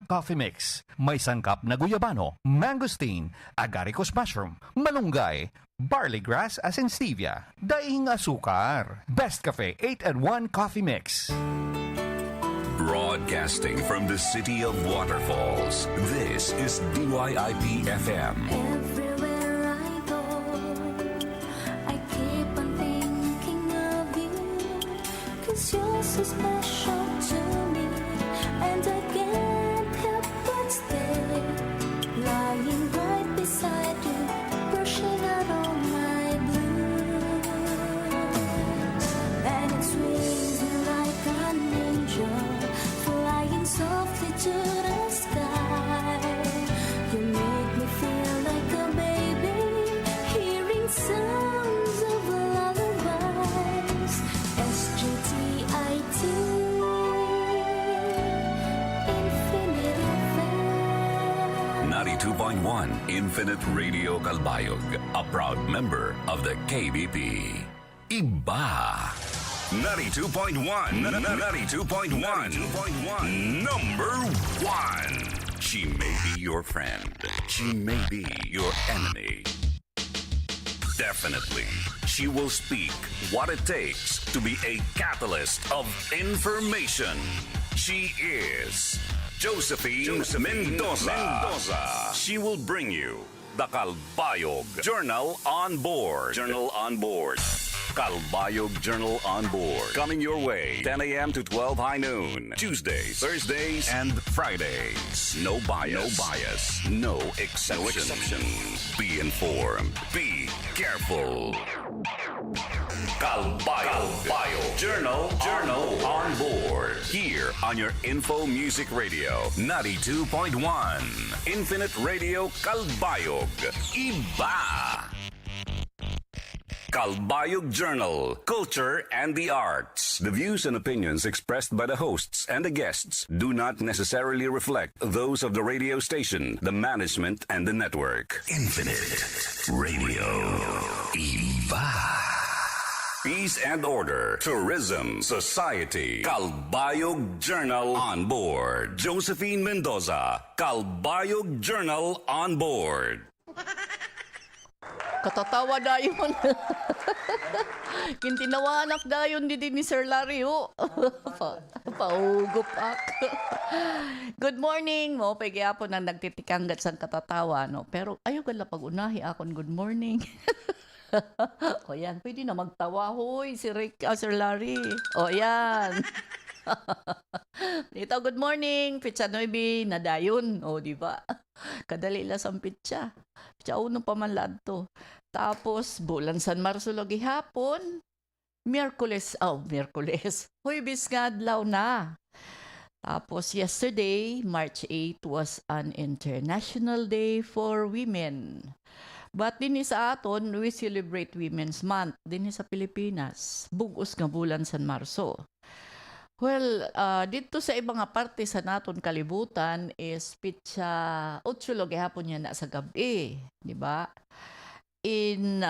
coffee mix. May sangkap na guyabano, mangosteen, agaricus mushroom, malunggay, barley grass as in stevia, daing asukar. Best Cafe 8-in-1 coffee mix. Broadcasting from the city of waterfalls, this is DYIP-FM. Everywhere I go, I keep on thinking of you, 'cause you're so special to me, and I can't help but stay, lying right beside you, brushing out all my blues, and it swings me like an angel, flying softly to the sky. You make me feel like a baby, hearing sounds of lullabies. SGTIT, Infinite FM. 92.1 Infinite Radio Calbayog, a proud member of the KBP. Iba. 92.1. 92.1. Number 1. She may be your friend. She may be your enemy. Definitely, she will speak what it takes to be a catalyst of information. She is Josephine Mendoza. She will bring you the Calbayog Journal on Board. Calbayog Journal on Board. Coming your way, 10 a.m. to 12 high noon. Tuesdays, Thursdays, and Fridays. No bias. No exception. Be informed. Be careful. Calbayog Journal on Board. Here on your Info Music Radio, 92.1. Infinite Radio Calbayog. Iba. Calbayog Journal, Culture and the Arts. The views and opinions expressed by the hosts and the guests do not necessarily reflect those of the radio station, the management, and the network. Infinite Radio. Iba. Peace and Order, Tourism, Society, Calbayog Journal on Board. Josephine Mendoza, Calbayog Journal on Board. Katatawa dayon. Kintinawanak dayon di ni Sir Larry, oh. Paugup ak. Good morning mo, pagyapon na nagtitikanggat sang katatawa, no. Pero ayo gala pag-unahi akon good morning. O yan, pwede na magtawa, hoy, si Sir Larry. O yan. Dito, good morning. Pitsa 9, nadayon. O, di ba? Kadali lang sa pitsa. Pitsa uno pa man ladto. Tapos, bulan San Marso lagi hapon. Miyerkules. Huwebes nga adlaw na. Tapos, yesterday, March 8, was an International Day for Women. But din sa aton, we celebrate Women's Month. Din sa Pilipinas. Bugos nga bulan San Marso. Well, dito sa ibang parte sa naton kalibutan is pitsa 8 lagi hapon yan na sa gabi, di ba? In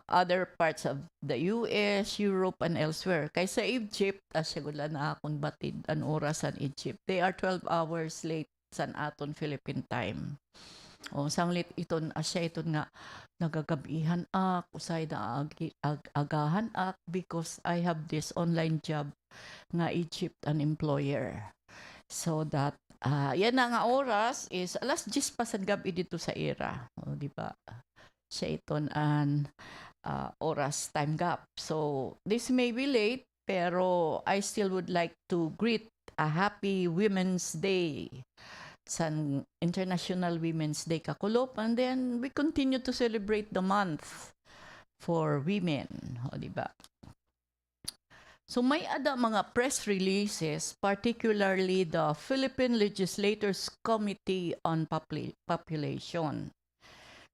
other parts of the US, Europe, and elsewhere. Kay sa Egypt, asya na akong batid ang oras sa Egypt. They are 12 hours late sa aton Philippine time. O, sanglit iton, asya iton nga nagagabihan ak, usay na agahan ak because I have this online job nga Egypt an employer. So that, yan na nga oras is alas 10 pa sa gabi dito sa era. O, di ba? Siya iton an oras time gap. So, this may be late, pero I still would like to greet a happy Women's Day. San International Women's Day kakulop, and then we continue to celebrate the month for women, o diba? So may ada mga press releases, particularly the Philippine Legislators Committee on Population.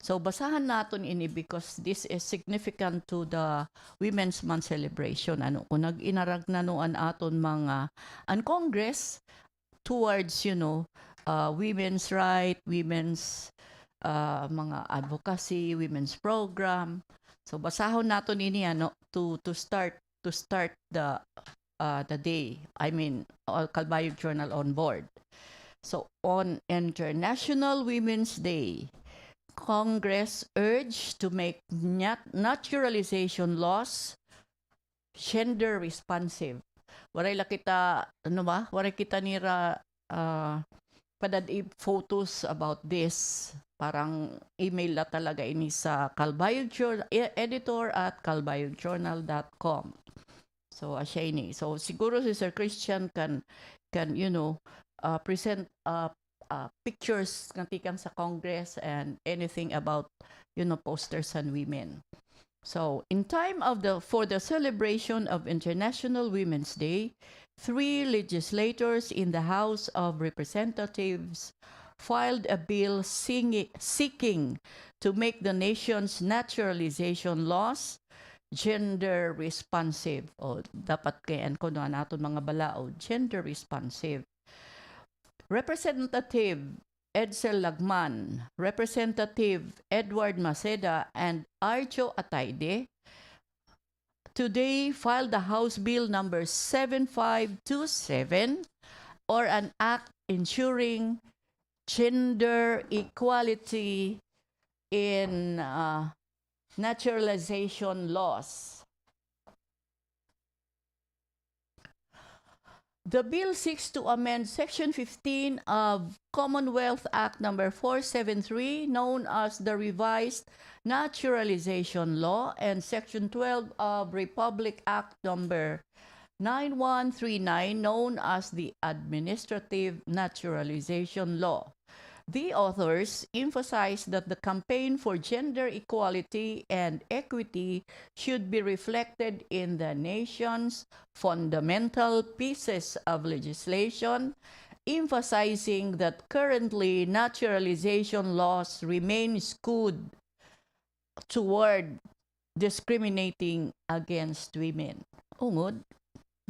So basahan naton ini because this is significant to the Women's Month celebration. Ano kung nag-inarag na noan aton mga ang Congress towards, women's right, women's mga advocacy, women's program. So basahon naton ini to start the day. I mean, Calbayog Journal on Board. So, on International Women's Day, Congress urged to make naturalization laws gender responsive. Waray la kita, ano ba? Waray kita nira padadib photos about this. Parang email la talaga ini sa Calbayog editor at calbayogjournal.com. So, asya ini. So, siguro si Sir Christian can present pictures ng tikan sa Congress and anything about, posters and women. So, in time for the celebration of International Women's Day, 3 legislators in the House of Representatives filed a bill seeking to make the nation's naturalization laws gender responsive. O dapat kayan ko na natin mga balao, gender responsive. Representative Edsel Lagman, Representative Edward Maceda, and Arjo Atayde today filed the House Bill number 7527, or an act ensuring gender equality in naturalization laws. The bill seeks to amend Section 15 of Commonwealth Act number 473, known as the Revised Naturalization Law, and Section 12 of Republic Act number 9139, known as the Administrative Naturalization Law. The authors emphasize that the campaign for gender equality and equity should be reflected in the nation's fundamental pieces of legislation, emphasizing that currently naturalization laws remain skewed toward discriminating against women. Ungod,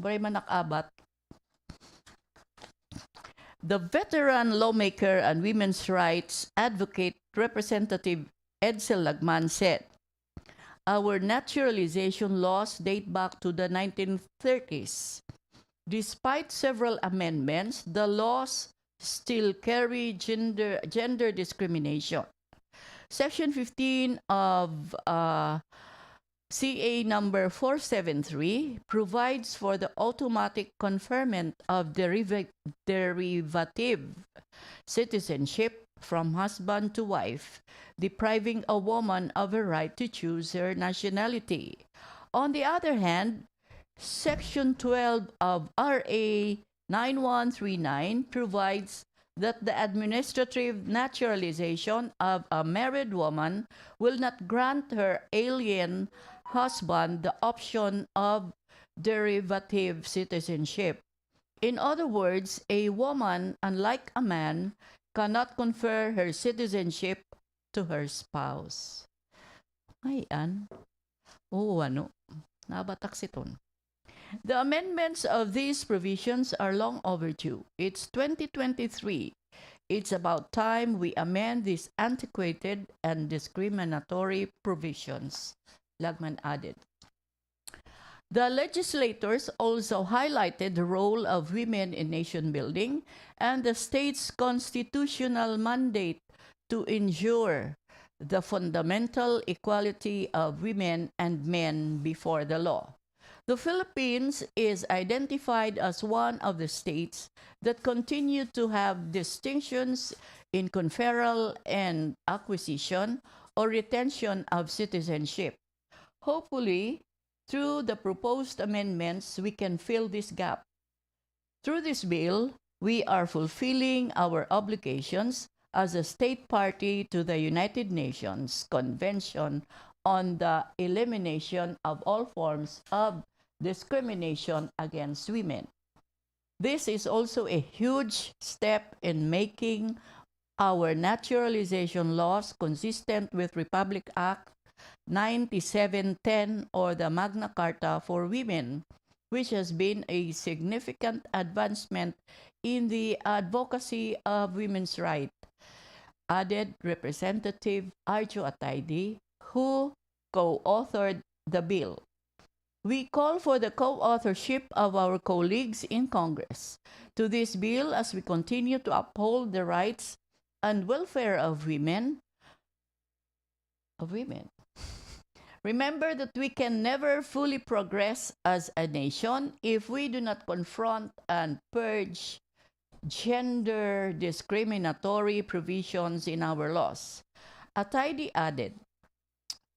bari man nakabat. The veteran lawmaker and women's rights advocate Representative Edsel Lagman said, "Our naturalization laws date back to the 1930s. Despite several amendments, the laws still carry gender discrimination. Section 15 of CA number 473 provides for the automatic conferment of derivative citizenship from husband to wife, depriving a woman of her right to choose her nationality. On the other hand, Section 12 of RA 9139 provides that the administrative naturalization of a married woman will not grant her alien husband the option of derivative citizenship. In other words, a woman, unlike a man, cannot confer her citizenship to her spouse." Ayan. Oo, nabatak siton. The amendments of these provisions are long overdue. It's 2023. It's about time we amend these antiquated and discriminatory provisions, Lagman added. The legislators also highlighted the role of women in nation building and the state's constitutional mandate to ensure the fundamental equality of women and men before the law. The Philippines is identified as one of the states that continue to have distinctions in conferral and acquisition or retention of citizenship. Hopefully, through the proposed amendments, we can fill this gap. Through this bill, we are fulfilling our obligations as a state party to the United Nations Convention on the Elimination of All Forms of Discrimination against Women. This is also a huge step in making our naturalization laws consistent with Republic Act 9710, or the Magna Carta for Women, which has been a significant advancement in the advocacy of women's rights, added Representative Arjo Atayde, who co-authored the bill. we call for the co-authorship of our colleagues in Congress to this bill as we continue to uphold the rights and welfare of women. Remember that we can never fully progress as a nation if we do not confront and purge gender discriminatory provisions in our laws. Atayde added,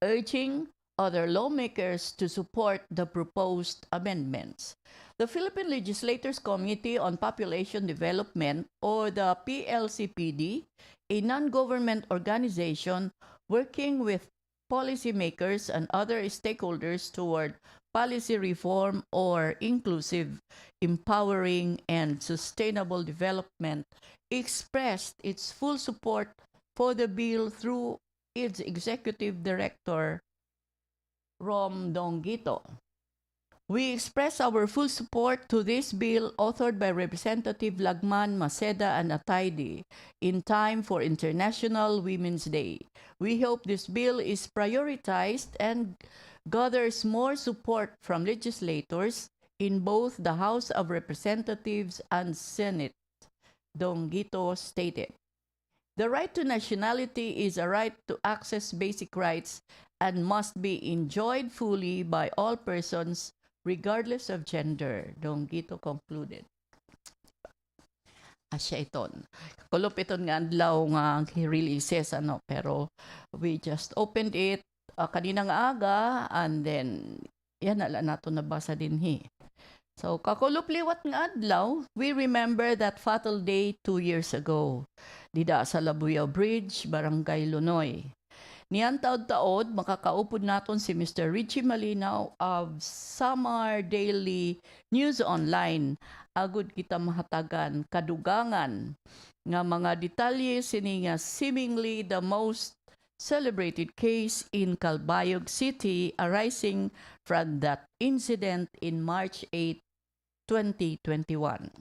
urging other lawmakers to support the proposed amendments. The Philippine Legislators Committee on Population Development, or the PLCPD, a non-government organization working with policymakers and other stakeholders toward policy reform or inclusive, empowering, and sustainable development, expressed its full support for the bill through its Executive Director, Rom Donguito. We express our full support to this bill authored by Representative Lagman, Maceda, and Atayde in time for International Women's Day. We hope this bill is prioritized and gathers more support from legislators in both the House of Representatives and Senate, Donguito stated. The right to nationality is a right to access basic rights and must be enjoyed fully by all persons regardless of gender, Donguito concluded. Asya iton. Kulop iton nga adlaw nga releases, pero we just opened it kaninang aga, and then yan ala nato nabasa din So kakulop liwat nga adlaw, we remember that fatal day 2 years ago. Dida sa Labuyaw Bridge, Barangay Lunoy. Niyan taod-taod, makakaupod naton si Mr. RIGIE Malinaw of SAMAR Daily News Online. Agud kita mahatagan kadugangan nga mga detalye sini nga seemingly the most celebrated case in Calbayog City arising from that incident in March 8, 2021.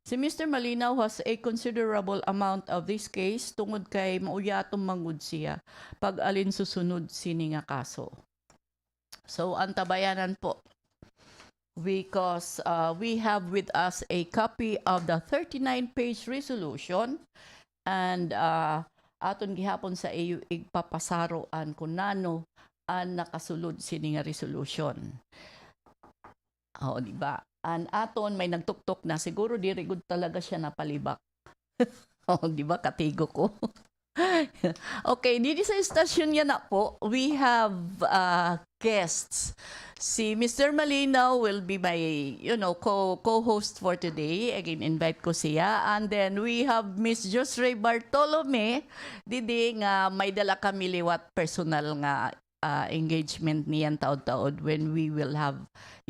Si Mr. Malinaw has a considerable amount of this case tungod kay mauyatong mangud siya pag alin susunod sini nga kaso. So antabayanan po, because we have with us a copy of the 39-page resolution, and aton gihapon sa iyo igpapasaroan kung nano ang nakasulod sini nga resolution. Di ba? And aton may nagtuktok na siguro diri gud talaga siya napalibak. Di ba katigo ko? Okay, dito sa stasyon niya na po, we have guests. Si Mr. Malinaw will be my, co-host for today. Again, invite ko siya. And then we have Miss Josre Bartolome. Didi nga may dala kami liwat personal nga engagement niyan taod-taod when we will have,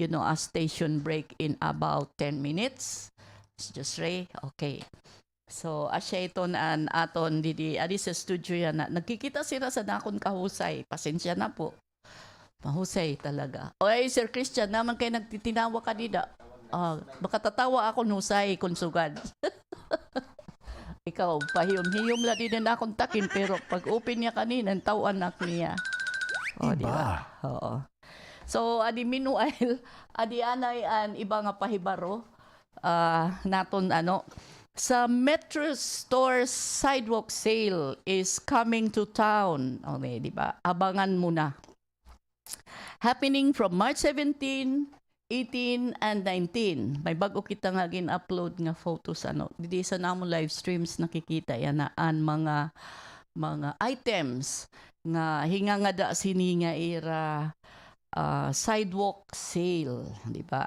a station break in about 10 minutes. Miss Josre, okay. So, asya ito na aton didi sa studio yan na nagkikita sila sa nakon kahusay. Pasensya na po. Mahusay talaga. Oy, Sir Christian, naman kayo nagtitinawa ka dida. Baka tatawa ako nusay kung sugad. Ikaw, pahiyom-hiyom la din na akong takin, pero pag open niya kanina, tawan na niya. Diba? Oo. So, adi meanwhile, adi anay an iba nga pahibaro, naton sa Metro Store sidewalk sale is coming to town. Okay, di ba? Abangan mo na. Happening from March 17, 18, and 19. May bago kita nga gin-upload nga photos Didi sa namo live streams nakikita yan na mga items nga hinga nga da sini nga era sidewalk sale, di ba?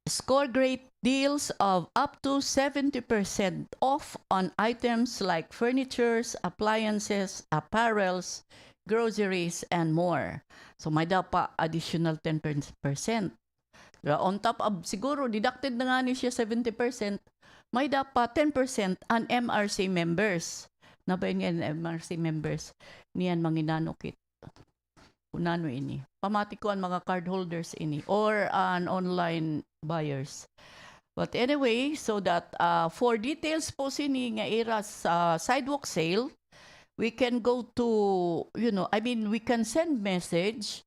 Score great deals of up to 70% off on items like furnitures, appliances, apparels, groceries, and more. So may pa additional 10%. On top of, siguro, deducted na nga ni siya 70%, may pa 10% on MRC members. Nabayin nga MRC members, niyan manginanokit. Kunano ini. Pamati ko ang mga card holders ini or an online buyers. But anyway, so that for details po sini nga era sa sidewalk sale, we can go to, we can send message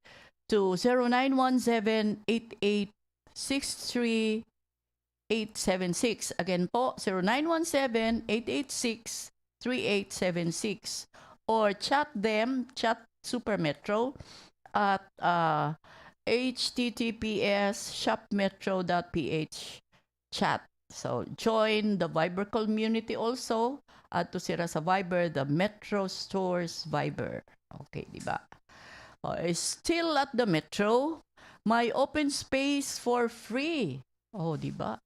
to 0917-8863-876. Again po, 0917-886-3876. Or chat Super Metro at https://shopmetro.ph chat. So, join the Viber community also. At to sira sa Viber, the Metro Stores Viber. Okay, di ba? Still at the Metro, may open space for free. Oh, di ba?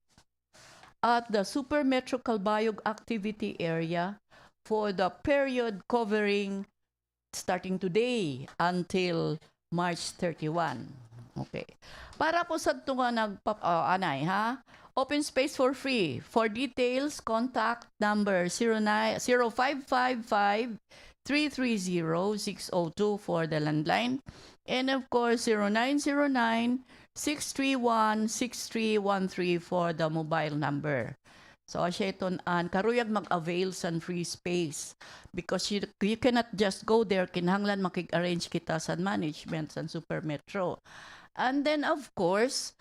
At the Super Metro Calbayog activity area for the period covering starting today until March 31. Okay. Para po sa tunga anay ha. Open space for free. For details, contact number 0555 330-602 for the landline. And of course, 0909-631-6313 for the mobile number. So, asya ito karuyag mag-avail sa free space. Because you cannot just go there, kinahanglan makig-arrange kita sa management sa Super Metro. And then, of course,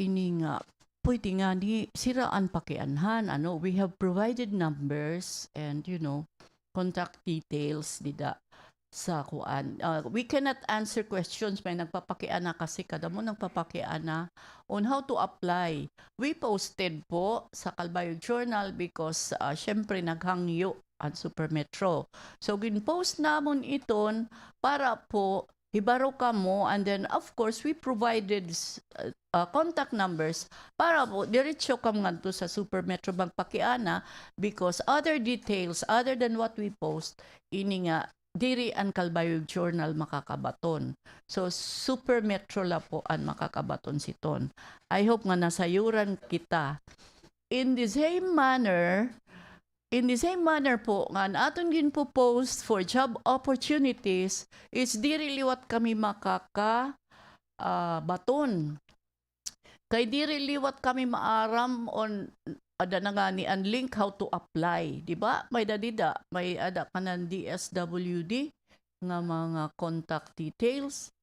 ini nga, pwede nga ni siraan pakianhan. We have provided numbers and, contact details nida sa kuan. We cannot answer questions. May nagpapakiana kasi kada mo nagpapakiana on how to apply. We posted po sa Calbayog Journal because syempre naghangyo ang Super Metro. So ginpost namon iton para po hibaro ka mo, and then of course we provided contact numbers para po diretso ka ngadto sa Super Metro magpakiana because other details other than what we post ini nga diri ang Calbayog Journal makakabaton. So Super Metro la po ang makakabaton siton. I hope nga nasayuran kita. In the same manner po, nga aton gin po post for job opportunities is diri liwat kami baton. Kay diri liwat kami maaram on ada na nga ni ang link how to apply, di ba? May ada kanan DSWD nga mga contact details.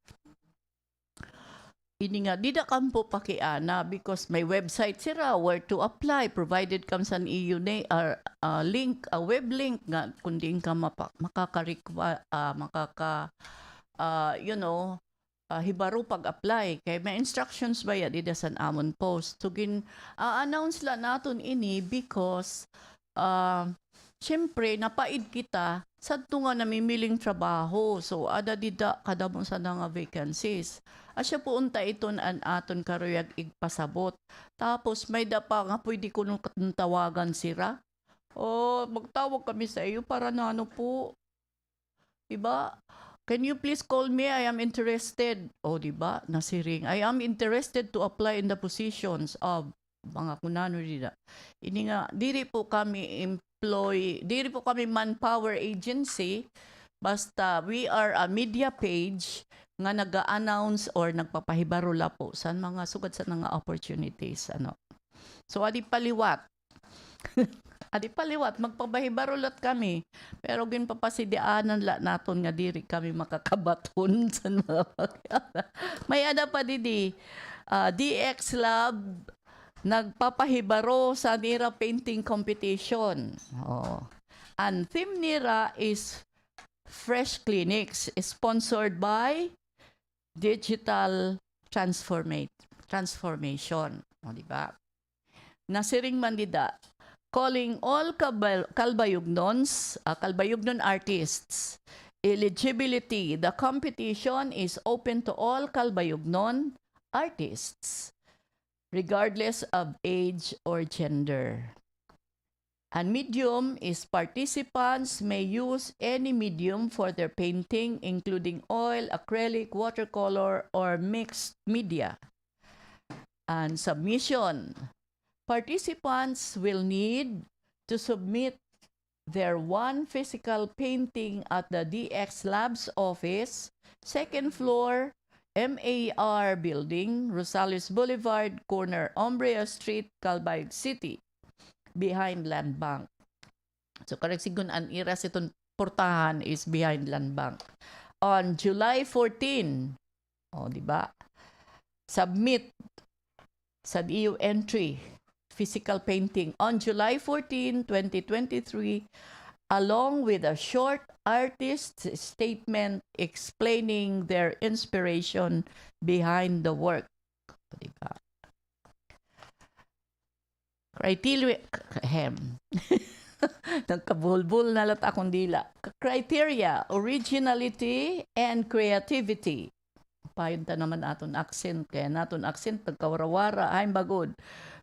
Ini nga dida kam po pakiana because may website sira where to apply provided kam san iyo link web link nga kundi ka hibaro pag-apply kay may instructions ba ya dida san amon post to announce la naton ini because syempre napaid kita sadto nga namimiling trabaho so ada dida kada mo sa nga vacancies. Asya po unta iton an aton karuyag igpasabot. Tapos may da pa nga pwede ko nung tawagan sira. Magtawag kami sa iyo para na po. Diba? Can you please call me? I am interested. Diba? Nasiring. I am interested to apply in the positions of mga kunano dida. Ini nga, diri po kami manpower agency. Basta we are a media page nga nag-a-announce or nagpapahibaro la po sa mga sugad sa mga opportunities. So, adi paliwat, magpapahibaro lat kami. Pero ginpapasidianan la naton nga diri kami makakabaton sa mga may ada pa didi, DX Lab, nagpapahibaro sa nira painting competition. Ang theme nira is Fresh Clinics, sponsored by Digital Transformation. Diba? Nasiring mandida, calling all Calbayognon artists. Eligibility, the competition is open to all Calbayognon artists, regardless of age or gender. And medium is participants may use any medium for their painting, including oil, acrylic, watercolor, or mixed media. And submission. Participants will need to submit their one physical painting at the DX Labs office, second floor, MAR Building, Rosales Boulevard, corner Umbria Street, Calbayog City, behind Land Bank. So, correct sigun ang iras itong portahan is behind Land Bank. On July 14, O, di ba? Submit sa EU entry, physical painting on July 14, 2023, along with a short artist statement explaining their inspiration behind the work. O, di ba? Criteria, nagkabulbul na lat akong dila. Criteria, originality and creativity. Payon ta naman aton accent, kaya naton accent pagkawarawara ay bagod.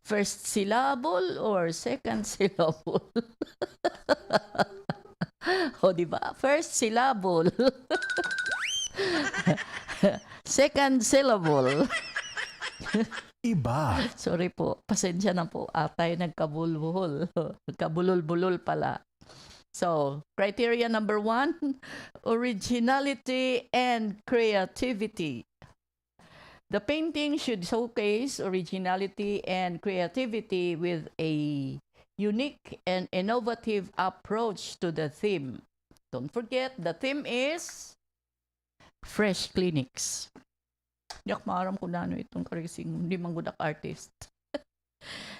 First syllable or second syllable? O, di ba? First syllable. Second syllable. Iba. Sorry po, pasensya na po. Atay nagkabulbul. Nagkabulol-bulol pala. So, criteria number 1, originality and creativity. The painting should showcase originality and creativity with a unique and innovative approach to the theme. Don't forget, the theme is fresh clinics. Yak maaram ko na itong karising, hindi manggudak artist.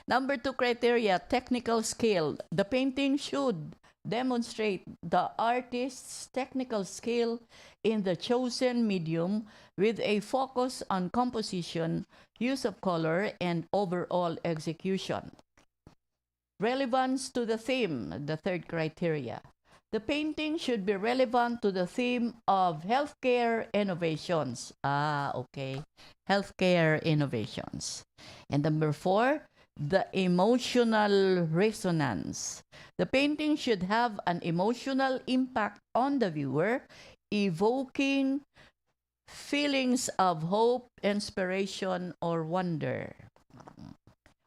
Number 2 criteria, technical skill. The painting should demonstrate the artist's technical skill in the chosen medium with a focus on composition, use of color, and overall execution. Relevance to the theme, the 3rd criteria. The painting should be relevant to the theme of healthcare innovations. Okay. Healthcare innovations. And number 4, the emotional resonance. The painting should have an emotional impact on the viewer, evoking feelings of hope, inspiration, or wonder.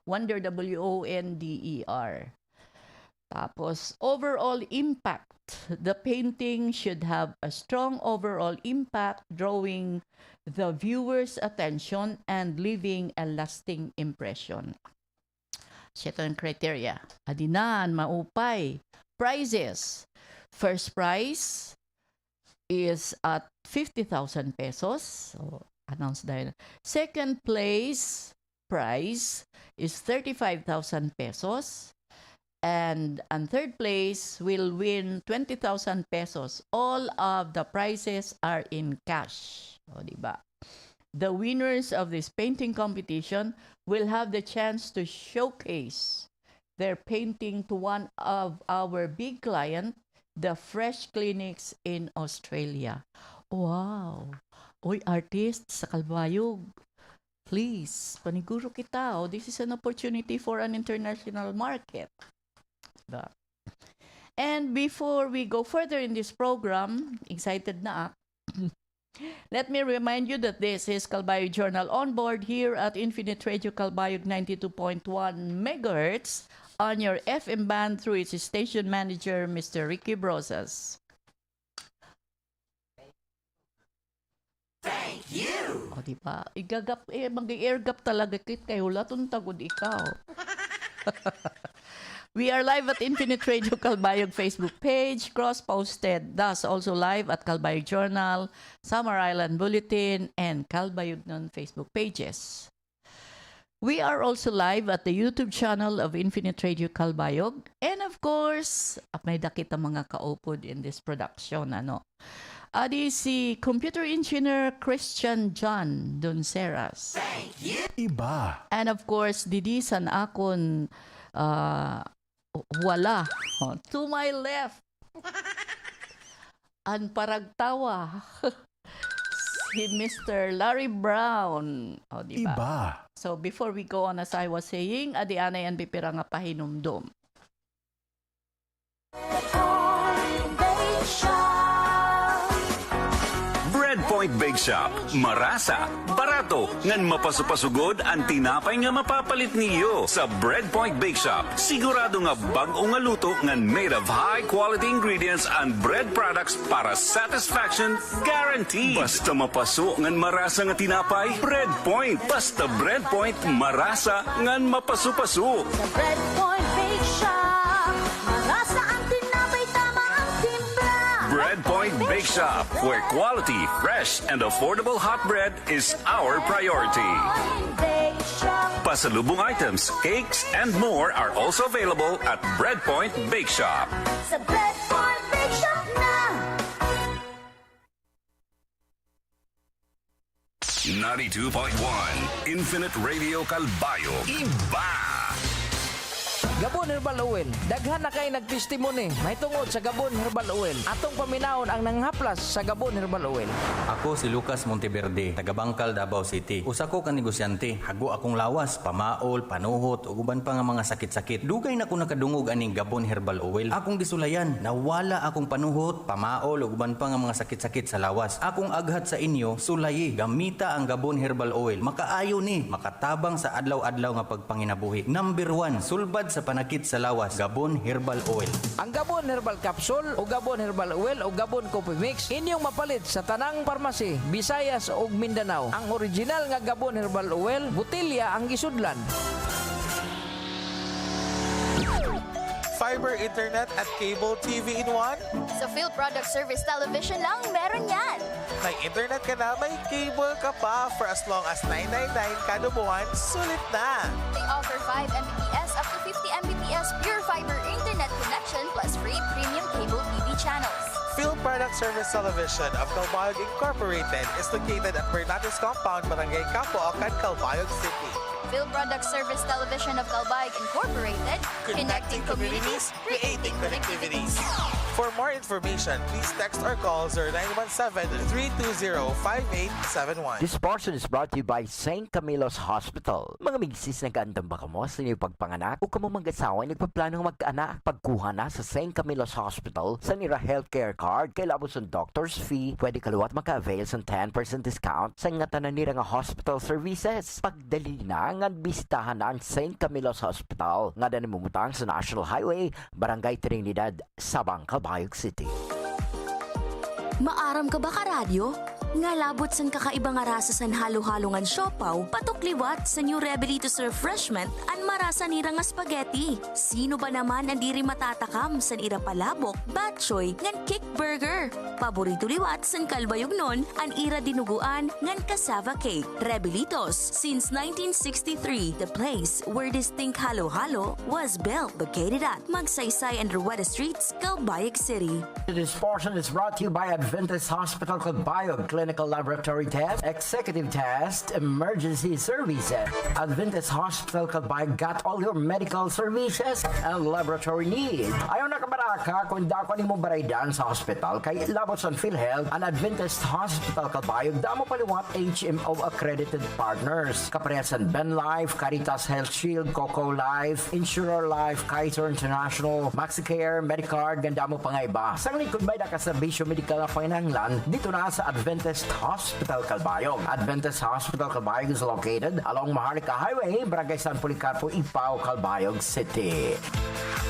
Wonder, W-O-N-D-E-R. Tapos, overall impact. The painting should have a strong overall impact, drawing the viewer's attention and leaving a lasting impression. Ito ang criteria. Adinan, maupay. Prizes. First prize is at 50,000 pesos. So, announce dahil. Second place prize is 35,000 pesos. And third place will win 20,000 pesos. All of the prizes are in cash. O, diba? The winners of this painting competition will have the chance to showcase their painting to one of our big client, the Fresh Clinics in Australia. Wow! Oy, artist sa Calbayog. Please, paniguro kita. Oh, this is an opportunity for an international market. And before we go further in this program, excited na ako. Let me remind you that this is Calbayog Journal on board here at Infinite Radio Calbayog 92.1 MHz on your FM band through its station manager, Mr. Ricky Brosas. Thank you! O, diba? Igagap, mag-airgap talaga kit kayo. Latong tagod ikaw. We are live at Infinite Radio Calbayog Facebook page, cross-posted, thus also live at Calbayog Journal, Samar Island Bulletin, and Calbayog non Facebook pages. We are also live at the YouTube channel of Infinite Radio Calbayog, and of course, may dakita mga kaupod in this production, Adi si computer engineer Christian John Donceras. Thank you! Iba. And of course, didi san akon wala. To my left. Ang paragtawa. Si Mr. Larry Brown. O, diba? Iba. So, before we go on, as I was saying, adi anay ang pipira nga pahinumdum. Breadpoint Bake Shop. Marasa, barato, ngan mapasupasugod ang tinapay nga mapapalit niyo. Sa Breadpoint Bake Shop, sigurado nga bag-o nga luto ngan made of high-quality ingredients and bread products para satisfaction guaranteed. Basta mapaso ngan marasa nga tinapay, Breadpoint. Basta Breadpoint, marasa ngan mapasupaso. Sa Breadpoint Bake Shop, marasa ang tinapay, tama ang timpla. Breadpoint Bake Shop, where quality, fresh, and affordable hot bread is our priority. Pasalubong items, cakes, and more are also available at Breadpoint Bake Shop. Sa Breadpoint Bake Shop na! 92.1 Infinite Radio Calbayog. Iba! Gabon Herbal Oil. Daghan na kay nagtestimony mahitungod sa Gabon Herbal Oil. Atong paminaon ang nanghaplas sa Gabon Herbal Oil. Ako si Lucas Monteverde, taga Bangkal, Davao City. Usa ko ka negosyante, hago akong lawas, pamaol, panuhot, ug uban pa nga mga sakit-sakit. Dugay na ko nakadungog aning Gabon Herbal Oil. Akong gisulayan, nawala akong panuhot, pamaol, ug uban pa nga mga sakit-sakit sa lawas. Akong aghat sa inyo, sulayi, gamita ang Gabon Herbal Oil. Makaayo ni, makatabang sa adlaw-adlaw nga pagpanginabuhi. Number 1, sulbad sa panakit sa lawas, Gabon Herbal Oil. Ang Gabon Herbal Capsule o Gabon Herbal Oil o Gabon Coffee Mix inyong mapalit sa tanang parmasi, Visayas ug Mindanao. Ang original nga Gabon Herbal Oil, butilya ang gisudlan. Fiber internet at cable TV in one? Sa Field Product Service Television lang, meron yan. May internet ka na, may cable ka pa. For as long as $9.99 kada buwan, sulit na. They offer 5 Mbps up to 50 Mbps pure fiber internet connection plus free premium cable TV channels. Field Product Service Television of Calbayog Incorporated is located at Bernates Compound, Barangay Capoacan, Calbayog City. Field Product Service Television of Calbayog Incorporated, connecting communities, creating connectivities. For more information, please text or call 0917-320-5871. This portion is brought to you by St. Camilo's Hospital. Mga migsis na gaandang baka mo sa inyong pagpanganak o kamo mag-asawa ay nagpaplanong mag-anak. Pagkuha na sa St. Camilo's Hospital sa nira healthcare card, kay labos ang doctor's fee, pwede kaluwat maka-avail sa 10% discount sa nga tanan nira nga hospital services. Pagdali na nga bisitahan na ang St. Camilo's Hospital nga dani mumutang sa National Highway, Barangay Trinidad, Sabang, Calbayog City. Maaram ka ba ka radyo? Nga labot san kakaibang arasa san halo-halongan siopaw, patukliwat sa new Rebelitos refreshment an marasa nira nga spaghetti. Sino ba naman ang diri matatakam san ira palabok, batchoy, ngan kick burger? Paborito liwat san Calbayog nun an ira dinuguan ngan cassava cake. Rebelitos, since 1963, the place where distinct halo-halo was built, located at Magsaysay and Rueda Streets, Calbayog City. This portion is brought to you by Adventist Hospital Calbayog, clinical laboratory test, executive test, emergency services. Adventist Hospital Calbayog got all your medical services and laboratory needs. Ayaw na kabaraka kung dako ni mo baraydan sa hospital kay labot sa PhilHealth ang Adventist Hospital Calbayog damo paliwat HMO accredited partners. Kaparehasan Ben Life, Caritas Health Shield, Coco Life, Insurer Life, Kaiser International, MaxiCare, Medicard, ganda mo pa nga iba. Sang likod ba ka sa bisyo medical na panginahanglan dito na sa Adventist Hospital Calbayog. Adventist Hospital Calbayog is located along Maharlika Highway, Barangay San Policarpo, Ipaw, Calbayog City.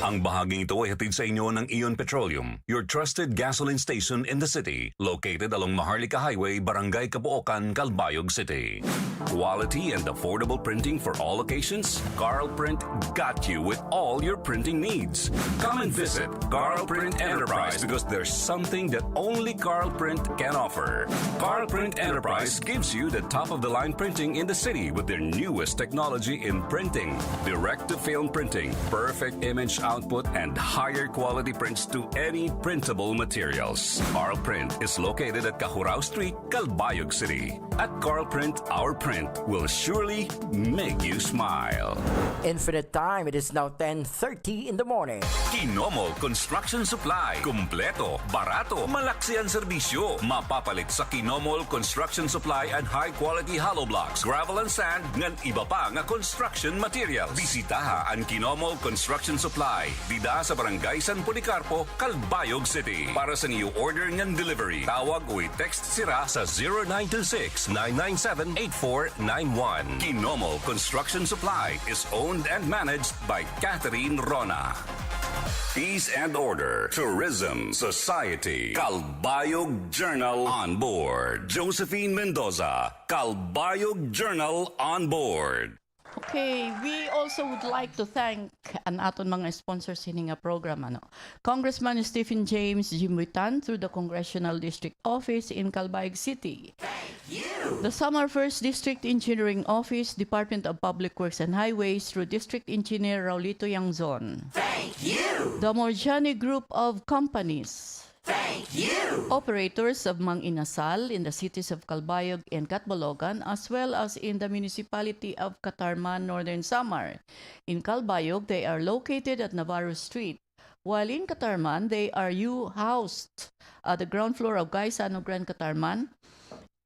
Ang bahaging ito ay hatid sa inyo ng Ion Petroleum, your trusted gasoline station in the city, located along Maharlika Highway, Barangay Cabuocan, Calbayog City. Quality and affordable printing for all occasions? Carl Print got you with all your printing needs. Come and visit Carl Print Enterprise because there's something that only Carl Print can offer. Carl Print Enterprise gives you the top-of-the-line printing in the city with their newest technology in printing. Direct-to-film printing, perfect image output, and higher quality prints to any printable materials. Carl Print is located at Kahurao Street, Calbayog City. At Carl Print, our print will surely make you smile. Infinite time, it is now 10:30 in the morning. Kinomol Construction Supply. Kumpleto, barato, malaksi ang serbisyo. Mapapalit sa Kinomol Construction Supply and high-quality hollow blocks, gravel and sand, ngan iba pa nga construction materials. Bisitaha ang Kinomol Construction Supply. Dida sa Barangay San Policarpo, Calbayog City. Para sa new order ngan delivery, tawag o text sira sa 0926-997-8491. Kinomol Construction Supply is owned and managed by Catherine Rona. Peace and Order, Tourism, Society, Calbayog Journal on board. Josephine Mendoza, Calbayog Journal on board. Okay, we also would like to thank ang aton mga sponsors ini nga program Congressman Stephen James Jimwitan through the Congressional District Office in Calbayog City. The SAMAR 1st District Engineering Office, Department of Public Works and Highways through District Engineer Raulito Yangzon. Thank you. The Morjani Group of Companies. Thank you. Operators of Mang Inasal in the cities of Calbayog and Catbalogan, as well as in the municipality of Catarman, Northern Samar. In Calbayog, they are located at Navarro Street, while in Catarman, they are housed at the ground floor of Gaisano Grand Catarman,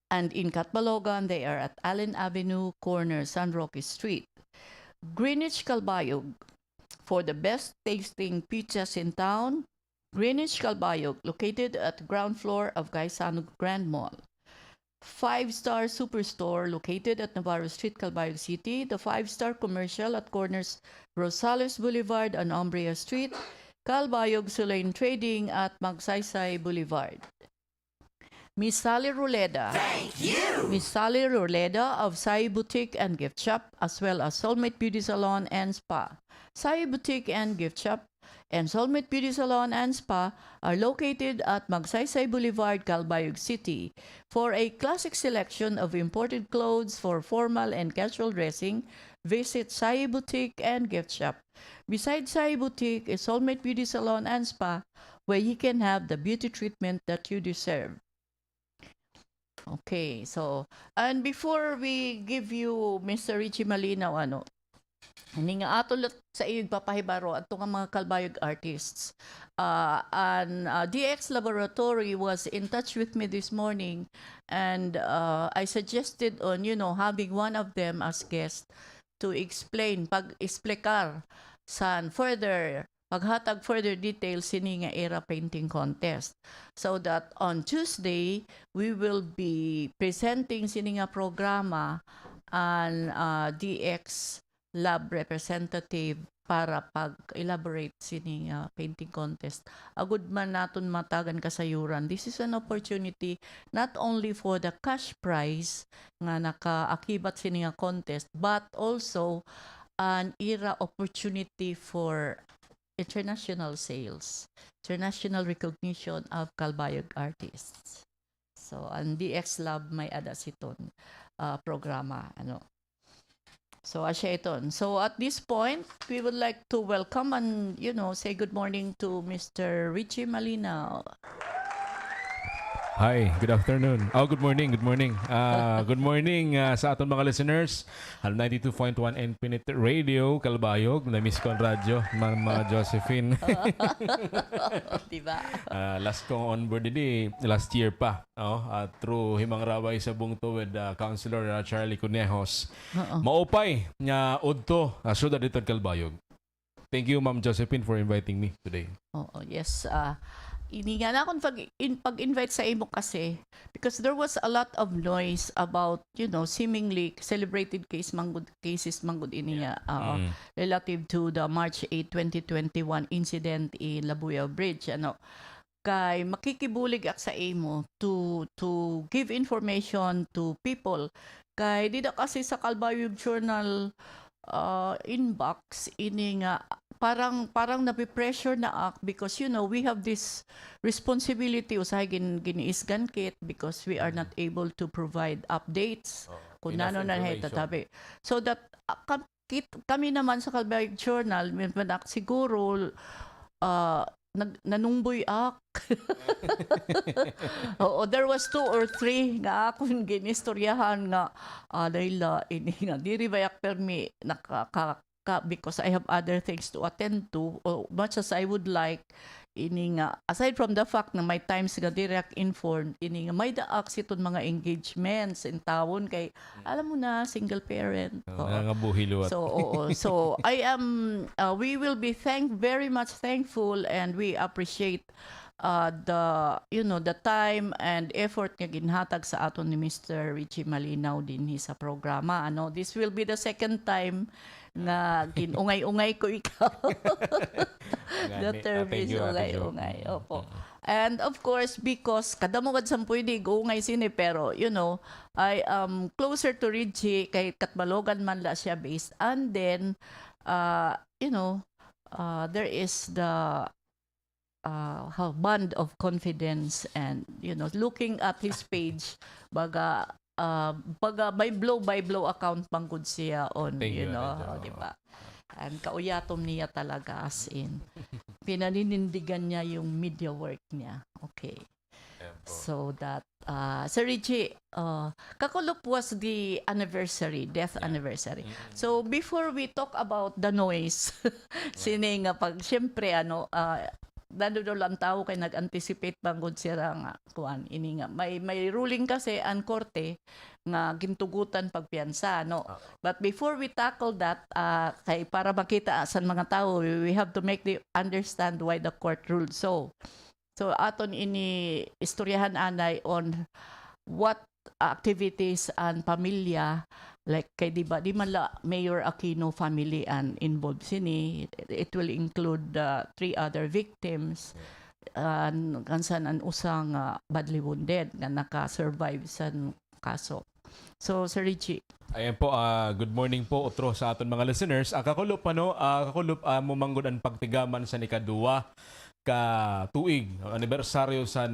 and in Catbalogan, they are at Allen Avenue, corner San Roque Street. Greenwich Calbayog, for the best tasting pizzas in town, Greenwich Calbayog, located at ground floor of Gaisano Grand Mall. 5-star Superstore, located at Navarro Street, Calbayog City. The 5-star Commercial at corners Rosales Boulevard and Umbria Street. Calbayog Sulain Trading at Magsaysay Boulevard. Miss Sally Roleda. Thank you. Miss Sally Roleda of Sai Boutique and Gift Shop, as well as Soulmate Beauty Salon and Spa. Sai Boutique and Gift Shop and Soulmate Beauty Salon and Spa are located at Magsaysay Boulevard, Calbayog City. For a classic selection of imported clothes for formal and casual dressing, visit Sai Boutique and Gift Shop. Besides Sai Boutique is Soulmate Beauty Salon and Spa, where you can have the beauty treatment that you deserve. Okay, so, and before we give you Mr. Richie Malinaw, hindi nga ato sa iyo papahibaro at nga mga Calbayog artists. DX Laboratory was in touch with me this morning, and I suggested on, having one of them as guest to explain, pag-explicar paghatag further details sini nga era painting contest. So that on Tuesday, we will be presenting sini nga programa ang DX lab representative para pag-elaborate sini nga painting contest. Agud man naton matagan kasayuran. This is an opportunity not only for the cash prize nga nakaakibat sini nga contest, but also an era opportunity for international sales, international recognition of Calbayog artists. So, ang DX Lab may ada siton programa. So, asya iton. So, at this point, we would like to welcome and, say good morning to Mr. Richie Malinaw. Hi, good afternoon. Good morning. Good morning sa aton mga listeners. 92.1 Infinite Radio, Calbayog. Na-miss ko ang radyo, Mama Josephine. Diba? Last kong onboard last year pa. Through Himang Raway sa Bungto with Councilor Charlie Cunejos. Maupay nga udto syudad dito Calbayog. Thank you, Ma'am Josephine, for inviting me today. Yes. Ininga na akong pag-invite sa imo kasi because there was a lot of noise about, seemingly celebrated cases manggod ini nga relative to the March 8, 2021 incident in Labuya Bridge. Kay makikibulig ak sa imo to give information to people. Kay dito kasi sa Calbayog Journal inbox ini nga parang napipressure na ak because we have this responsibility usahay giniisgan kit because we are not able to provide updates kung nano na tatabi. So that kami naman sa Calbayog Journal siguro nanungboy ak. There was 2 or 3 nga akong ginistoryahan nga Layla ini nga diri bayak permi because I have other things to attend to, much as I would like, ini nga, aside from the fact na may times nga direct informed, ini nga, may daak siton mga engagements in tawon kay, alam mo na, single parent. So I am, we will be very much thankful and we appreciate the time and effort nga ginhatag sa aton ni Mr. Richie Malinaw din sa programa. This will be the second time nga ginungay-ungay ko ikaw. The Gani. term Thank is you, Ate Jo. ungay-ungay. Opo. And of course, because kadamugad sa pwede ungay sini, pero you know, I am closer to RIGIE kay Katbalogan man la siya based. And then, you know, there is the bond of confidence, and you know, looking at his page, baga by blow account panggod siya on, Thank you you, know, Ate Jo. di ba? And kauyatom niya talaga, as in pinaninindigan niya yung media work niya. Okay. So that Sir RIGIE, Kakulop was the death anniversary. So before we talk about the noise, sini nga pag syempre dadudol ang tao kay nag-anticipate bangod sira nga kuan ini nga may ruling kasi ang korte nga gintugutan pagpiyansa, no. But before we tackle that, kay para makita sa mga tao, we have to make the understand why the court ruled so. So aton ini istoryahan anay on what activities and pamilya, like kay di man la Mayor Aquino family and involved sini. It will include 3 other victims, kansan ang usang badly wounded nga naka-survive sa kaso. So Sir RIGIE. Ayan po, good morning po otro sa aton mga listeners. Kakulop mumanggod ang pagtigaman sa ikaduwa ka tuig, anibersaryo sa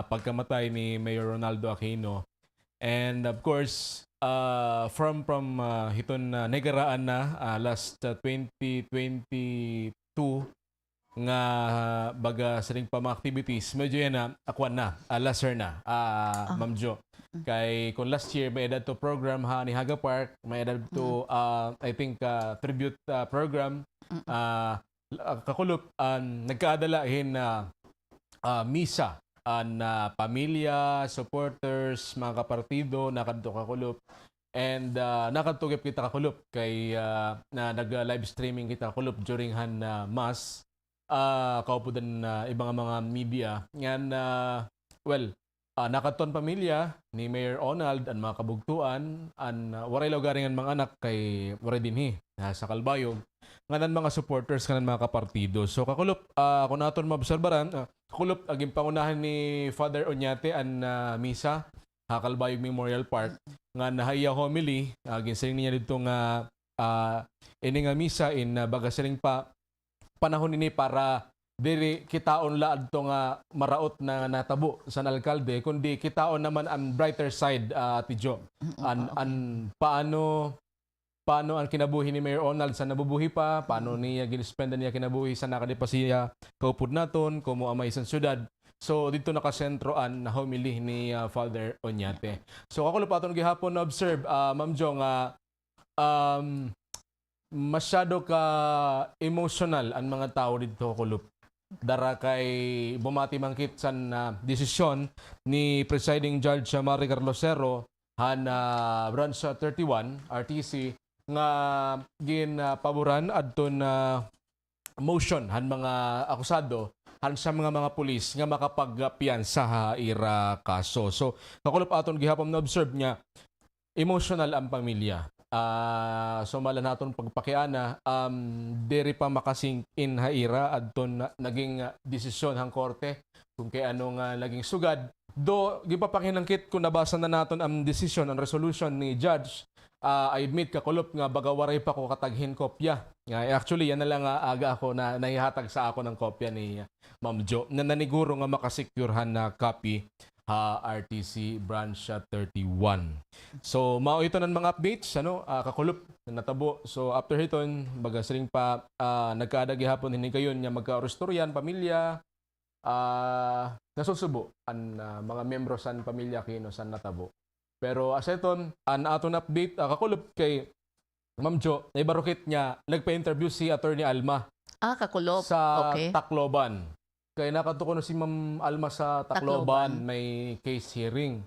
pagkamatay ni Mayor Ronaldo Aquino. And of course, from hiton nagaraan na last 2022 nga baga sa ring pa mga activities, medyo yan na akuan na, lesser na, Ma'am Jo. Kay kung last year may edad to program ni Haga Park, may edad to I think tribute program, Kakulop nagkaadalahin na misa na pamilya, supporters, mga kapartido nakadto Kakulop, and nakatugip kita Kakulop kay na nag-live streaming kita Kakulop during mass, kaupudan ibang mga media ngan nakaton pamilya ni Mayor Ronald ang mga kabugtuan waray lawgaring ang mga anak kay waray dinhi sa Calbayog nganan mga supporters kanan mga kapartido. So Kakulop, kung naton maobserbaran, Kakulop aging pangunahan ni Father Oñate an misa Calbayog Memorial Park nga nahaya homily ginsiling niya dito nga ini nga misa in bagasiling pa panahon ini para diri kitaon laad to nga maraot na natabo sa alkalde, kundi kitaon naman ang brighter side, Ate Jo. Paano ang kinabuhi ni Mayor Ronald sa nabubuhi pa, paano niya ginispendan niya kinabuhi sa nakadipa siya kaupod naton, kumo amay isang syudad. So dito nakasentro na homily ni Father Oñate. So ako paton gihapon na observe, Ma'am Jo, nga masyado ka emotional ang mga tao dito Kakulop. Dara kay bumati mangkit sa desisyon ni presiding judge Mari Carlosero branch 31 RTC nga paboran adton motion mga akusado sa mga pulis nga makapagpiyansa ira kaso. So Kakulop aton gihapon na observe niya emotional ang pamilya. So mala naton pagpakiana diri pa makasing in haira adton naging desisyon hang korte kung kay ano nga naging sugad do gipapakinangkit kung nabasa na naton ang desisyon ang resolution ni judge. I admit Kakulop nga bagawaray pa ko kataghin kopya nga actually yan na lang aga ako na nahihatag sa ako ng kopya ni Ma'am Jo na naniguro nga makasecurehan na copy RTC branch 31. So mao ito ng mga updates Kakulop na natabo. So after hiton baga siring pa nagkaadagi hapon hindi kayon nga magka-restoryan pamilya nasusubo ang mga membro san pamilya Aquino san natabo. Pero aseton an aton update Kakulop kay Ma'am Jo ay barokit niya nagpa-interview si Attorney Alma Kakulop sa okay. Tacloban. Kaya nakatuko na si Ma'am Alma sa Tacloban, may case hearing.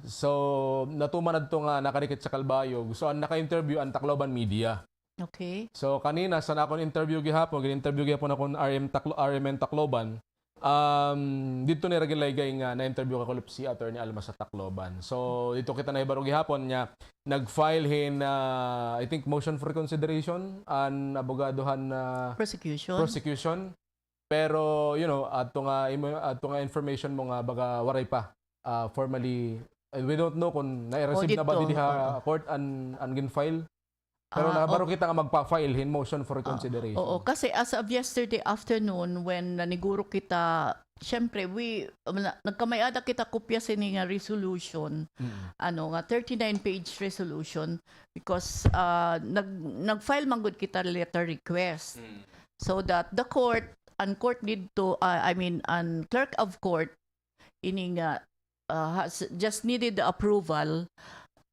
So, natuman na ito nga nakadikit sa Calbayog. So, ang naka-interview ang Tacloban Media. Okay. So, kanina, sa nakon interview gihapon, gin-interview gihapon akong RMN Tacloban, dito ni Ragilaygay nga na-interview ka kulip si Attorney Alma sa Tacloban. So dito kita na ibarog gihapon niya nag-file hin I think motion for reconsideration an abogadohan prosecution. Pero ato nga information mo nga baga waray pa formally we don't know kung na-receive na ba diha court an gin-file. Pero nabaro kita nga magpa-file in motion for reconsideration. Oo, kasi as of yesterday afternoon when naniguro kita, syempre nagkamayada kita kopya sini nga resolution. Nga 39-page resolution because nag-file man gud kita letter request. So that the court need to clerk of court ini nga has just needed the approval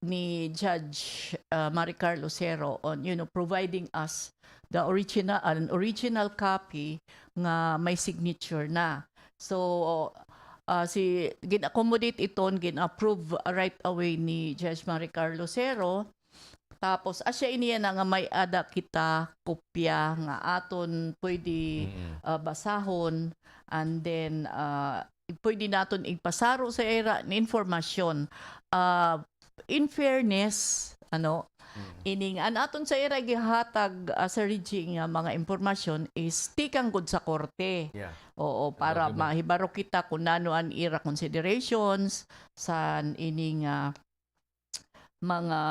ni Judge Maricar Lucero on providing us the original copy nga may signature na. So gin-accommodate iton, gin-approve right away ni Judge Maricar Lucero. Tapos asya iniya na nga may ada kita kopya nga aton pwede basahon and then pwede naton ipasaro sa era ni informasyon. In fairness, ining aton sa era gihatag sa RIGIE nga mga impormasyon is tikang good sa korte. Yeah. Oo, para mahibaro kita kung nano an ira considerations sa ining mga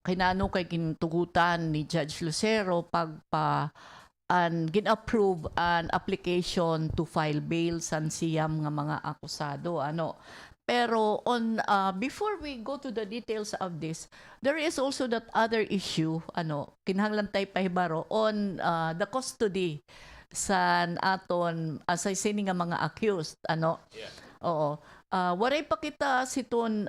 kinano kay kintugutan ni Judge Lucero gin-approve an application to file bail san siyam nga mga akusado. Pero before we go to the details of this, there is also that other issue, kinahanglan tay pahibaro on the custody sa aton sa sini nga mga accused, Yeah. Oo. Waray pa kita siton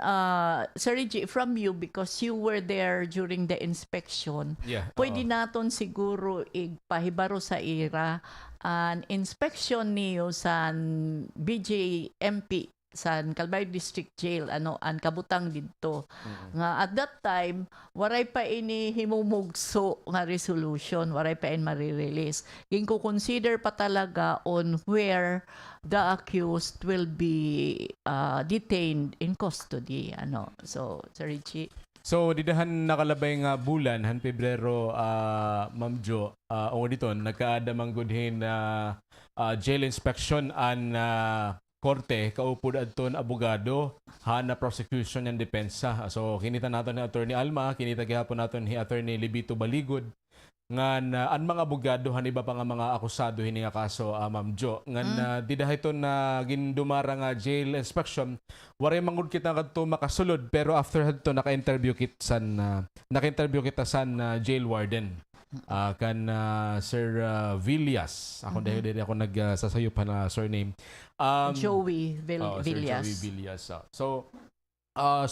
Sir Reggie, from you because you were there during the inspection. Yeah. Pwede naton siguro igpahibaro sa ira an inspection niyo sa BJMP sa Calbayog District Jail an kabutang didto nga at that time waray pa ini himumugso nga resolution, waray pa in mare-release. Ginko consider pa talaga on where the accused will be detained in custody. So Sir Richie, so didahan nakalabay nga bulan han Pebrero, Ma'am Jo, o dito nagkaada manggudhin jail inspection an korte kaupod adton abogado na prosecution and depensa. So kinita naton ni Attorney Alma, kinita gihapon naton ni Attorney Libito Baligod nga an mga abogado iba pa nga mga akusado hini nga kaso, Ma'am Jo, nga didahiton na gindumara nga jail inspection waray mangud kita kadto makasulod, pero after hadto naka-interview kita san jail warden kan Sir Villas. Ako dahil ako nagsasayop na surname. Joey Villas. Sir Joey Villas. So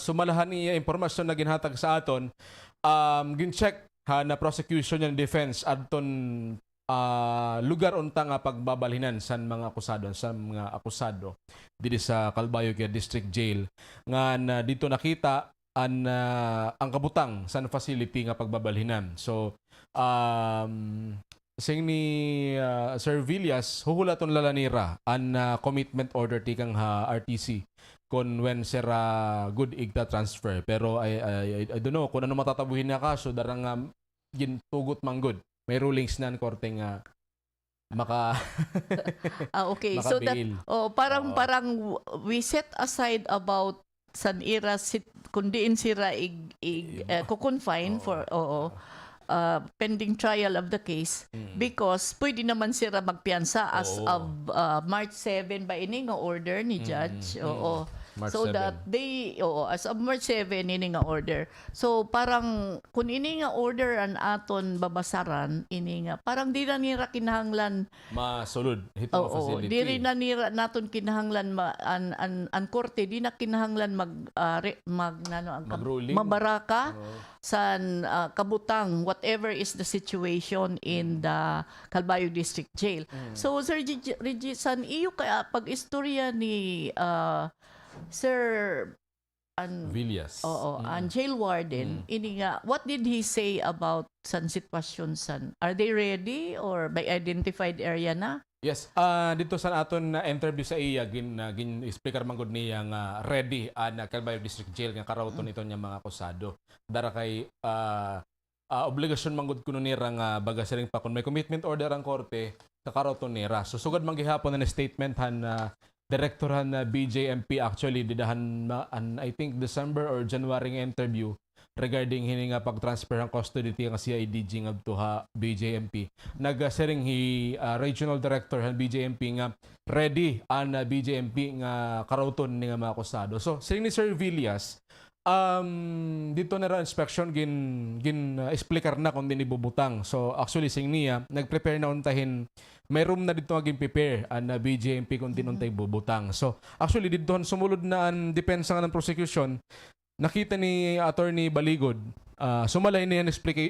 sumalahan niya impormasyon na ginhatag sa aton, gin-check na prosecution and defense adton lugar unta nga pagbabalhinan sa mga akusado dito sa Calbayog District Jail nga dito nakita ang kabutang sa facility nga pagbabalhinan. So sing ni Sir Villas huhulaton lalanira an commitment order tikang RTC kon when sira good igta transfer, pero I don't know kung ano matatabuhin na kaso darang gintugot manggod may rulings na ang korte nga okay, so that parang we set aside about san ira kundi sira ko-confine for pending trial of the case because pwede naman sila magpiyansa as of March 7 ba ini nga order ni Judge. March so 7. that they as of March 7 ini nga order. So parang kun ini nga order an aton babasaran ini nga parang di na nira kinahanglan masulod hitong facility. Di rin na nira naton kinahanglan an korte di na kinahanglan mabaraka san kabutang whatever is the situation in the Calbayog District Jail. So Sir Reggie, san iyo kaya pag-istorya ni Sir Villas. Ang jail warden, ini nga, what did he say about san sitwasyon san? Are they ready or by identified area na? Yes, dito sa aton na interview sa iya gin speaker man gud niya nga ready na Calbayog District Jail nga karawton ito niya mga akusado. Dara kay obligasyon man gud kuno nira nga baga siring pa kun may commitment order ang korte kakarawton nira. So sugad man gihapon na statement han director han BJMP actually didahan I think December or January nga interview regarding hini nga pag-transfer ang custody ti nga CIDG nga to ha BJMP. Nagasiring regional director han BJMP nga ready an BJMP nga karawton ni nga mga akusado. So siring ni Sir Villas dito na ra inspection gin explicar na kung din ibubutang. So actually sing niya nagprepare na untahin may room na dito aging prepare an BJMP kung din untay bubutang. So actually dito sumulod na ang depensa ng prosecution. Nakita ni Attorney Baligod, sumalay niya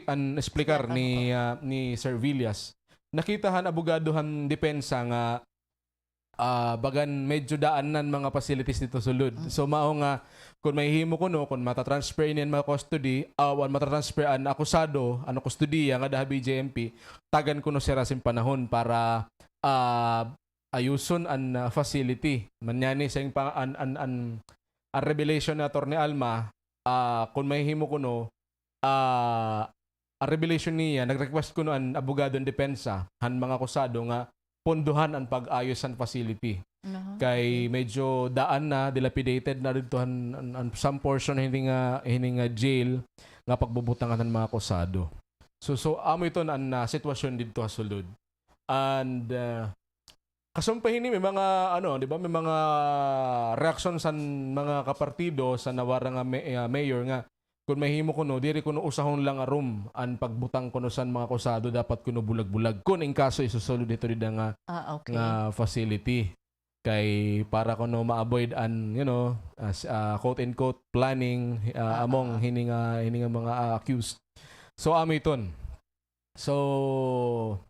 ang explicar ni Sir Villas. Nakita han abogadohan depensa nga bagan medyo daanan mga facilities dito sulod. So mao nga kung may himo kuno kung matatransfer niyan mga custody, matatransfer an akusado, ano kustodiya nga daha BJMP, tagan kuno siya rasin panahon para ayuson an facility. Manyani sa ang revelation na Attorney Alma, kung may himo kuno, ang revelation niya, nag-request kuno ang abogado ng depensa, han mga akusado nga, ponduhan ang pag-ayos ang facility. Kay medyo daan na, dilapidated na dito ang some portion hindi nga jail, nga pagbubutangan ng mga akusado. So amo ito ang sitwasyon dito sulod. And kasumpahin ni may mga di ba may mga reaction sa mga kapartido sa nawara nga mayor nga kung mahimo kuno diri kuno usahon lang a room an pagbutang kuno san mga akusado dapat kuno bulag-bulag kun in kaso isusulod dito dida nga nga facility kay para kuno ma-avoid an quote and quote planning among hininga mga accused. So amiton. So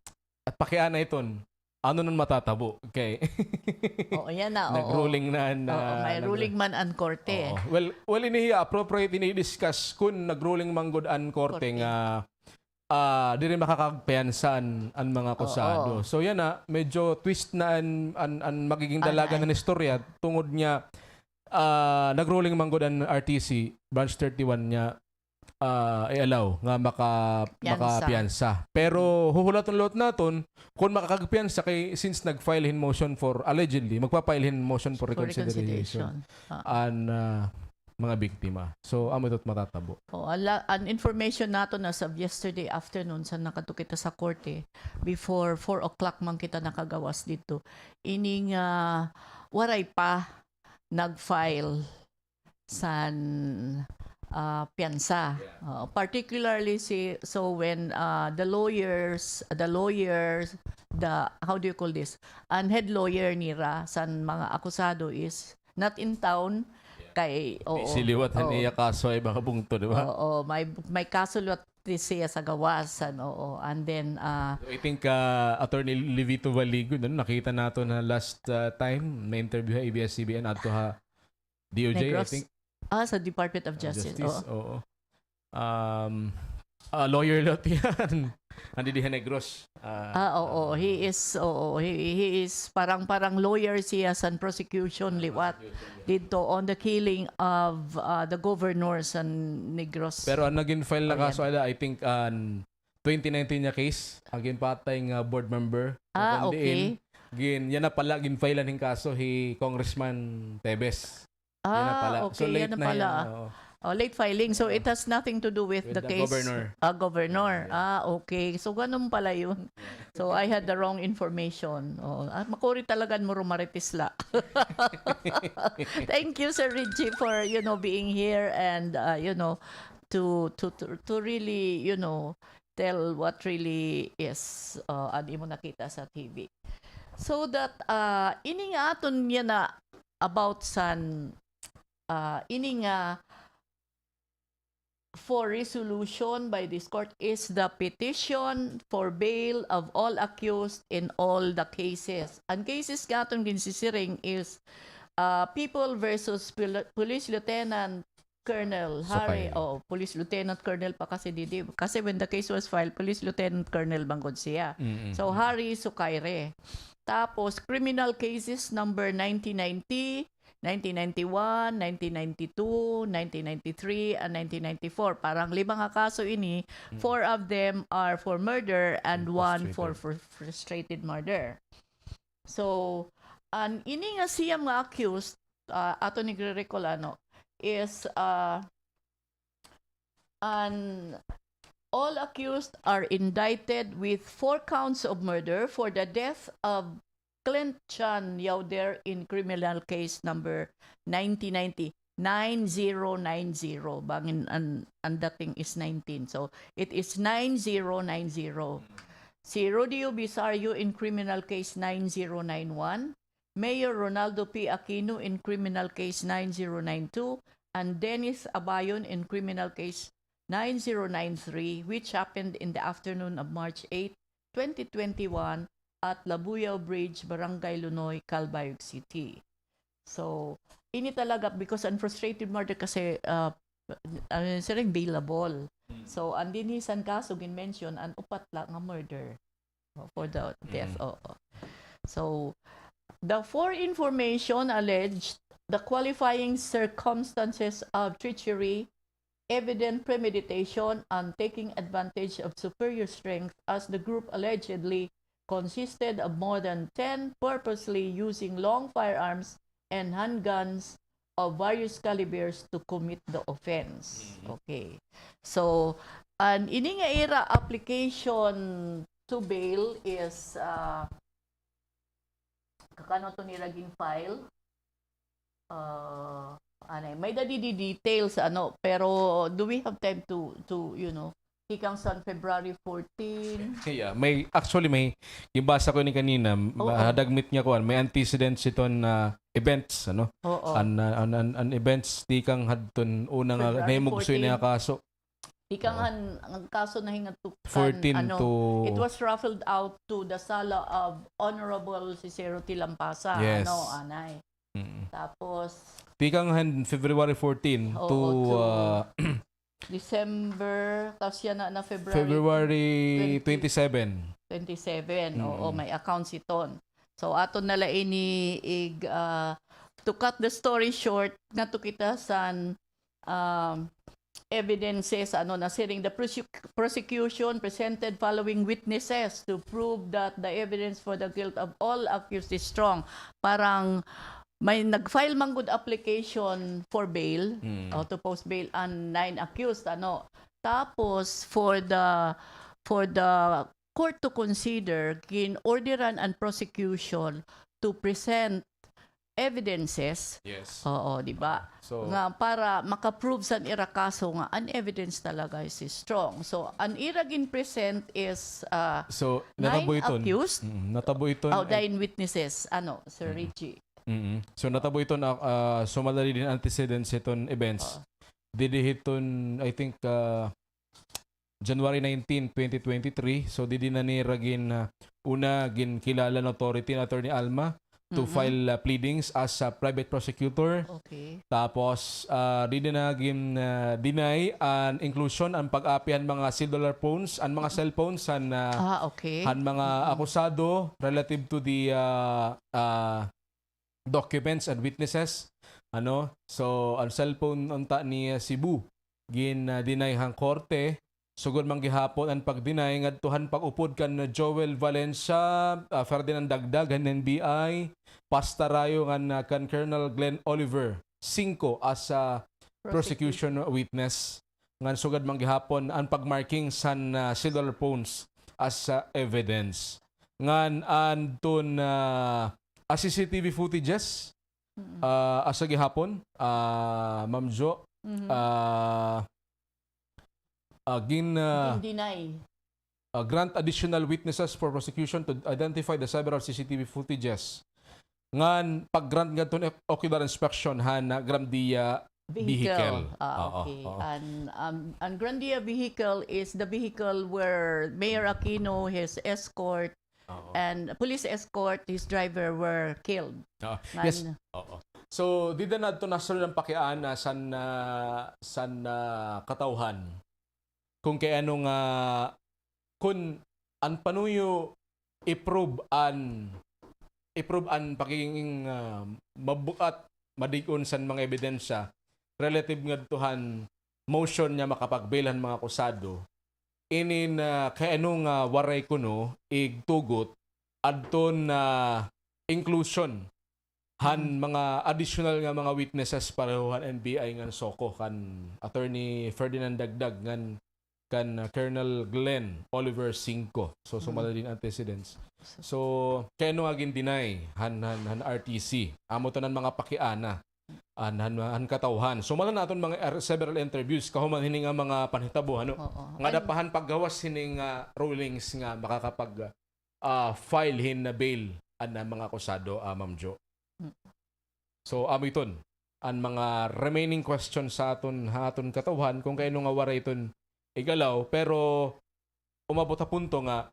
at pakiana iton ano nun matatabo? Okay. Oo, yan na. Nag-ruling na. May ruling man ang korte. Well, inihiya, appropriate ini-discuss kung nag-ruling man good ang korte nga di rin makakagpiansan ang mga akusado. So yan na, medyo twist na ang magiging dalaga ng istorya tungod niya nag-ruling man good ang RTC, branch 31 niya i-allow nga makapiyansa. Pero huhulat ng lot naton kung makakagpiyansa kay since nag-file in motion for allegedly magpa-file in motion for reconsideration an mga biktima. So amo ito't matatabo. An information nato na sa yesterday afternoon sa nakatukita sa korte before 4 o'clock man kita nakagawas dito. Ining waray pa nag-file san piyansa. Particularly when the how do you call this? An head lawyer nira san mga akusado is not in town kay siliwat niya kaso ay mga bungto, di ba? May kaso liwat siya sa gawasan. And then I think Attorney Levito Valigo nakita nato na last time may interview ha ABS-CBN adto ha DOJ Negros. I think sa Department of Justice. Oo. Lawyer lot yan. Andi diha Negros. He is parang lawyer siya sa prosecution liwat dito on the killing of the governor sa Negros. Pero ang naging file na kaso I think 2019 niya case agin patay nga board member. Okay. Yan na pala gin file ning kaso Congressman Tebes. Okay. So late yan na pala. Late filing. So it has nothing to do with the case. Governor. Governor. Okay. So ganun pala yun. So I had the wrong information. Makuri talagang mo rumaritisla. Thank you, Sir Reggie, for being here and to really tell what really is ano mo nakita sa TV. So that ini nga aton niya na about san ini nga for resolution by this court is the petition for bail of all accused in all the cases. Ang cases katong ginsisiring is People versus Police Lieutenant Colonel Sukay. Harry, Police Lieutenant Colonel pa kasi didi. Kasi when the case was filed, Police Lieutenant Colonel bangod siya. So, Harry Sukayre. Tapos, criminal cases number 1990, 1991, 1992, 1993, and 1994. Parang 5 nga kaso ini. 4 of them are for murder and 1 for frustrated murder. So, ini nga siya mga accused, ato ni Gregorio is all accused are indicted with 4 counts of murder for the death of Clint Chan Yauder in criminal case number 9090. 9090. Bangin ang dating is 19. So, it is 9090. Si Rodio Bisario in criminal case 9091. Mayor Ronaldo P. Aquino in criminal case 9092. And Dennis Abayon in criminal case 9093, which happened in the afternoon of March 8, 2021 at Labuyao Bridge, Barangay Lunoy, Calbayog City. So, ini talaga because unfrustrated murder kasi silang bailable. So, ang dinisan kaso gin-mention ang upat lang nga murder for the death. So, the for information alleged the qualifying circumstances of treachery, evident premeditation, and taking advantage of superior strength as the group allegedly consisted of more than 10 purposely using long firearms and handguns of various calibers to commit the offense. Okay. So, an ini nga era application to bail is kakano to niraging file. May details pero do we have time to ikang sa February 14. Yeah, may gibasa ko ni kanina, dagmit niya ko may antecedents iton events an events di kang hadton una nga nahimugsoy niya kaso. Ikang ang kaso na hingatukan 14 to it was raffled out to the sala of Honorable Cicero Tilampasa. Yes. Anay. Tapos di kang February 14 to December, tapos yan na February 27. May accounts iton. So, ato nala ini to cut the story short, nato kita san evidences, nasiring the prosecution presented following witnesses to prove that the evidence for the guilt of all accused is strong. Parang may nag-file man good application for bail to post bail and 9 accused tapos for the court to consider orderan and prosecution to present evidences. Yes. Di ba? So, nga para makaprove sa ira kaso nga an evidence talaga is strong. So an ira gin present is so 9 accused. Natabo iton 9 witnesses Sir RIGIE. So natabo ito na sumalali din antecedents iton events. Didihiton I think January 19, 2023. So didi na ni ragin una gin kilala ng authority na Attorney Alma to file pleadings as a private prosecutor. Okay. Tapos didi na gin deny an inclusion ang pag-apihan mga cellular phones and mga cellphones and mga akusado relative to the documents and witnesses so ang cellphone unta ni Cebu deny hang korte sugod man gihapon ang pag-deny ngadtuhan pag-upod kan Joel Valencia, Ferdinand Dagdag ng NBI, Pastarayo kan Colonel Glenn Oliver 5 as a prosecution witness ngan sugad man gihapon ang pagmarking san cellular phones as evidence ngan anton CCTV footages asa gihapon Ma'am Jo deny grant additional witnesses for prosecution to identify the several CCTV footages ngan pag-grant ngadton ocular inspection Grandia vehicle. Okay. And Grandia vehicle is the vehicle where Mayor Aquino, his escort, and police escort, his driver were killed. Yes. So, di na nato nasol ng pakiana san katawhan. Kung kay ano nga kung an panuyo i-prove an pagiging mabukat madigon san mga ebidensya relative nga tuhan motion niya makapagbilan mga akusado inin kay ano nga waray kuno igtugot adton na inclusion han mga additional nga mga witnesses pareho han NBI nga soko kan Attorney Ferdinand Dagdag ngan kan Colonel Glenn Oliver Cinco. So sumala din antecedents. So kaya no agin deny han RTC. Amo tanan mga pakiana han katawhan. Sumala naton mga several interviews kahuman hini nga mga panhitabo ano. Nga dapahan paggawas hini nga rulings nga makakapag file hin na bail an mga akusado Ma'am Jo. So amiton ang mga remaining questions sa aton katawhan kung kayno nga waray iton igalaw pero umabot sa punto nga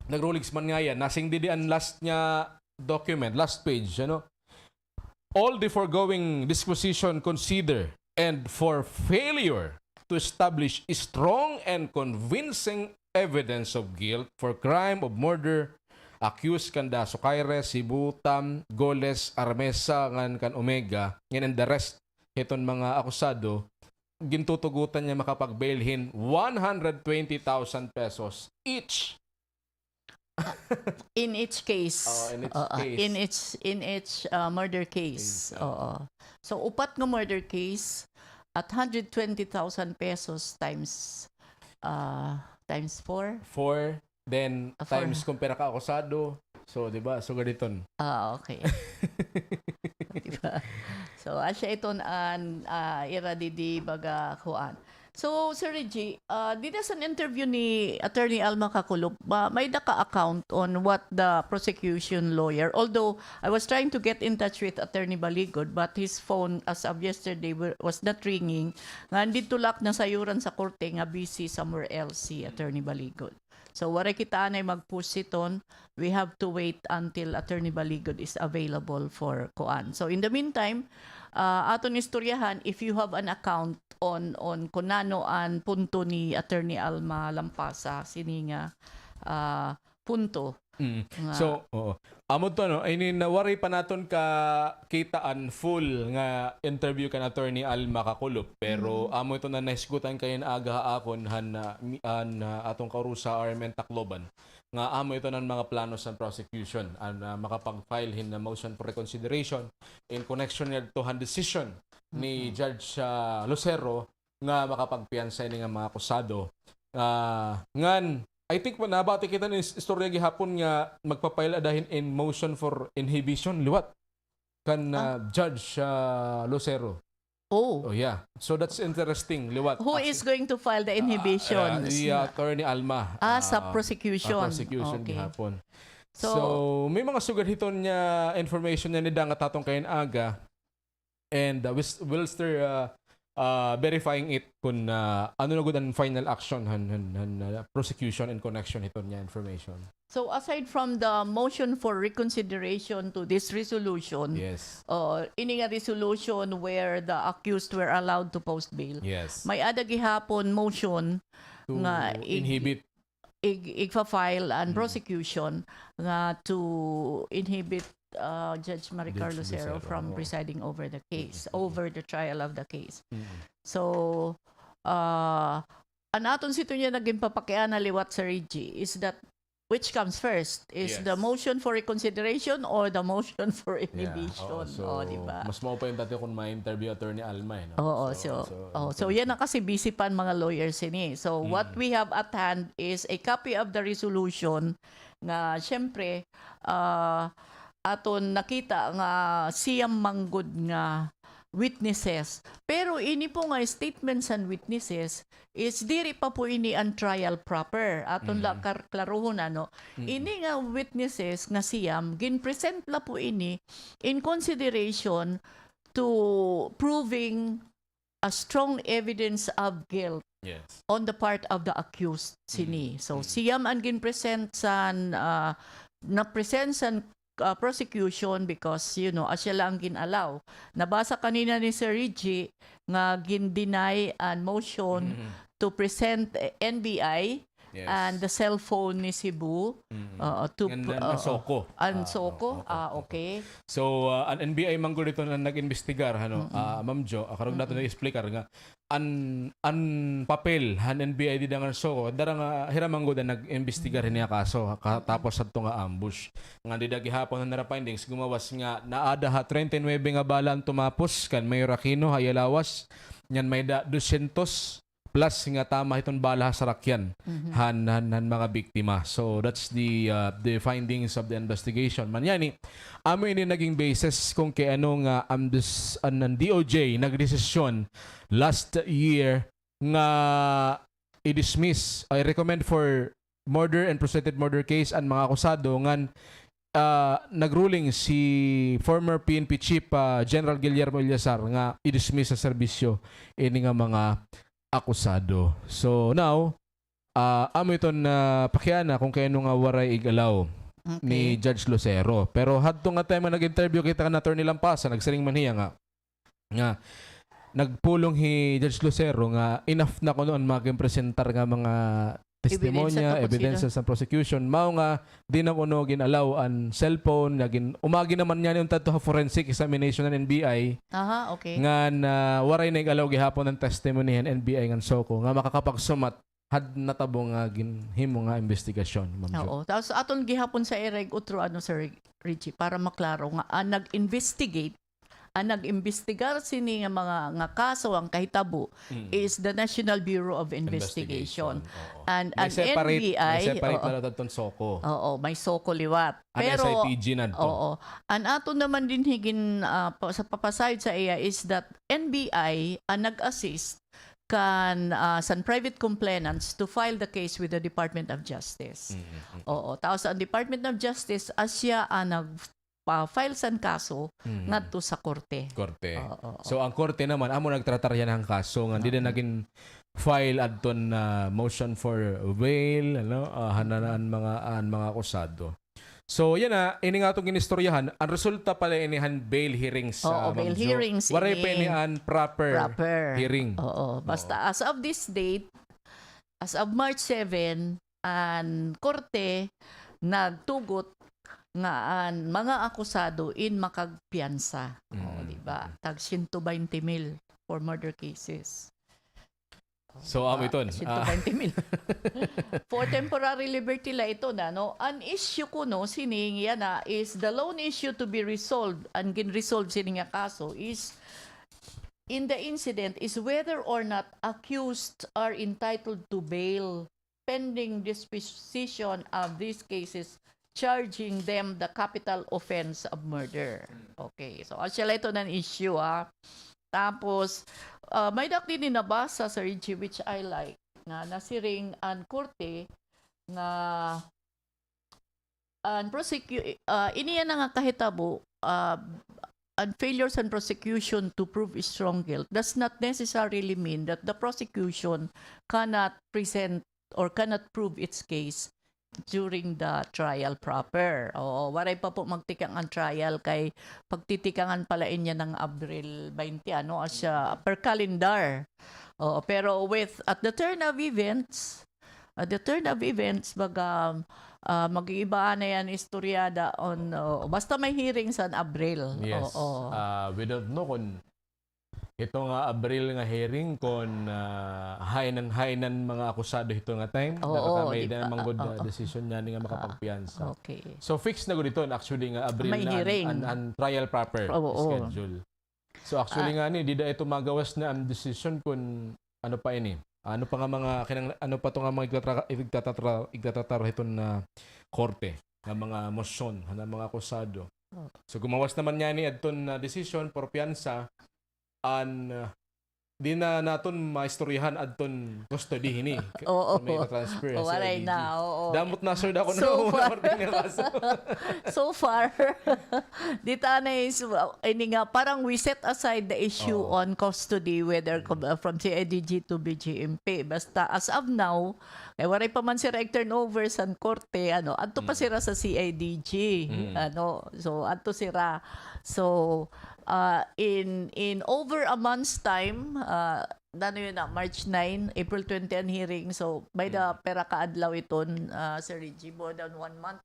nagrulings man nga yan nasing didian last nya document last page ano all the foregoing disposition consider and for failure to establish strong and convincing evidence of guilt for crime of murder accused kanda Sukaire, Sibutam, Goles, Armesa, ngan kan Omega, and the rest iton mga akusado, gintutugutan niya makapag-bailhin 120,000 pesos each. In each case. In each case. Murder case. Oo. So upat nga murder case at 120,000 pesos times 4. 4 then times kung pera ka akusado. So, di ba? So, ganiton. Okay. Diba? So, asya iton an ira di baga kuan. So, Sir Reggie, dito sa interview ni Attorney Alma Kakulop, may naka-account on what the prosecution lawyer, although I was trying to get in touch with Attorney Baligod, but his phone as of yesterday was not ringing. Nga, dito lak na sayuran sa korte nga busy somewhere else si Attorney Baligod. So, wala kita na mag-push iton. We have to wait until Attorney Baligod is available for kuan. So, in the meantime, aton istoryahan, if you have an account on kunano an punto ni Attorney Alma Lampasa, sininga punto. So, amod to, no? I mean, nawari pa naton ka kitaan full nga interview kan Attorney Alma Kakulop. Pero amo ito na naisgutan kayo na aga akon atong kaurusa RMN Tacloban. Nga amo ito ng mga planos ng prosecution makapag-file hin na motion for reconsideration in connection to han decision ni Judge Lucero nga makapagpiansay ni nga mga akusado. Ngan I think nabati kita ni istorya gihapon nga magpapaila dahin in motion for inhibition liwat kan Judge Lucero. Oh yeah. So that's interesting liwat. Who is going to file the inhibition? Attorney Alma. Sa prosecution. Prosecution okay. gihapon. So may mga sugat hiton niya information niya ni dang tatong kayon aga and we'll still verifying it kung ano na good ang final action prosecution in connection ito niya information. So aside from the motion for reconsideration to this resolution, yes, ini nga resolution where the accused were allowed to post bail. Yes. May ada gihapon motion to nga inhibit igfa-file and prosecution nga to inhibit Judge Maricar Lucero from presiding over the case, over the trial of the case. So, anaton sito niya naging papakian na liwat sa RIGIE is that which comes first? Is the motion for reconsideration or the motion for inhibition? Diba? Mas mao pa yung dati kung ma-interview Attorney Alma. So yan na kasi busy pan mga lawyers ini. So what we have at hand is a copy of the resolution nga syempre aton nakita nga siyam manggod nga witnesses. Pero ini po nga statements and witnesses is diri pa po ini ang trial proper. Aton la klaruhon ano. Ini nga witnesses nga siyam ginpresent la po ini in consideration to proving a strong evidence of guilt on the part of the accused sini. So siyam ang ginpresent san na present san prosecution because, asya lang ginalaw. Nabasa kanina ni Sir RIGIE nga gin-deny an motion to present NBI Yes. and the cell phone ni Cebu to Soko. Soko. Okay. So, ang NBI manggol dito na nag-investigar, Ma'am Jo, karong nato na-explicar nga, an papel, han NBI di nga Soko, darang hiramanggo na nag-investigar niya kaso, tapos sa nga ambush. Nga di gihapon na nara findings, gumawas nga, naada 39 nga bala ang tumapos, kan Mayor Aquino, hayalawas, nyan may 200 plus nga tama itong bala sa rakyan han mga biktima. So that's the findings of the investigation. Manyani, amo ini naging basis kung kay ano nga ang DOJ nagdesisyon last year nga i-dismiss, I recommend for murder and prostrated murder case ang mga akusado ngan nagruling si former PNP Chief General Guillermo Illasar nga i-dismiss sa serbisyo ini nga mga akusado. So now, amo ito na pakiana kung kaya nga waray igalaw ni Judge Lucero. Pero hadto nga time nga nag-interview kita na Attorney Lampasa, nagsaring man hiya nga nagpulong hi Judge Lucero nga enough na ko noon maging-presentar nga mga testimonya, evidence sa prosecution. Mao nga di na kuno ginalaw an cellphone, umagi naman niya yung tato forensic examination ng NBI. Okay. Nga waray na igalaw gihapon ng testimony ng NBI ng Soko nga makakapagsumat had natabo nga ginhimo nga investigasyon, Ma'am Jo. Oo. Tapos aton gihapon sa ireg utro Sir RIGIE para maklaro nga nag-investigar sini nga mga nga kaso ang kahitabo is the National Bureau of Investigation. And an NBI may separate na natong Soko. May Soko liwat. Pero SIPG na to. An ato naman din higin sa papasayod sa iya is that NBI nag-assist kan sa private complainants to file the case with the Department of Justice. Tapos ang Department of Justice asya nag-file san kaso ngadto sa korte. So ang korte naman amo nagtratarya ng kaso nga di na naging file adton na motion for bail hananan mga akusado. So yan ini nga itong ginistoryahan. Ang resulta pala inihan bail hearings. Bail hearings. Waray pa inihan proper hearing. Basta as of this date, as of March 7, ang korte nagtugot nga ang mga akusado in makagpiyansa. Diba? Tag 120,000 for murder cases. So, iton. 120,000. For temporary liberty la ito na, no? An issue ko, no, sining yan na, is the loan issue to be resolved, and gin-resolve sining nga kaso, is in the incident, is whether or not accused are entitled to bail pending disposition of these cases charging them the capital offense of murder. Okay, so asya ito ng issue, Tapos, may dakdi din nabasa sa RIGIE which I like nga nasiring ang korte nga iniya na nga kahitabo and failures and prosecution to prove strong guilt does not necessarily mean that the prosecution cannot present or cannot prove its case during the trial proper. Waray pa po magtikang ang trial kay pagtitikangan pala niya ng Abril 20 asya per calendar. Pero at the turn of events baga mag-iiba na yan istoryada on basta may hearing sa Abril. Yes. We don't know kung ito nga Abril nga hearing kon hainan mga akusado ito nga time may na manggod decision niya nga makapagpiyansa. Okay. So fixed na gud ito actually nga Abril may na ang trial proper schedule. So actually nga ni di da ito magawas na ang decision kun ano pa ini. Ano pa nga mga ano pa to nga mga igtatataro ito na korte nga mga motion ng mga akusado. So gumawas naman niya ni adton na decision for piyansa an di na naton maistoryahan adton custody ini. Oo. May transfer Oo, sa waray IDG. na, oo. Damot na sir ako So na far. una nga kaso. So far, dito na is, ini nga, parang we set aside the issue on custody, whether from CIDG to BGMP. Basta as of now, kay waray pa man sila turnover sa korte, adto pa sila sa CIDG. So adto sila. So, in over a month's time, yun na, March 9, April 20 ang hearing. So, by the pera kaadlaw iton, Sir Reggie, more than 1 month,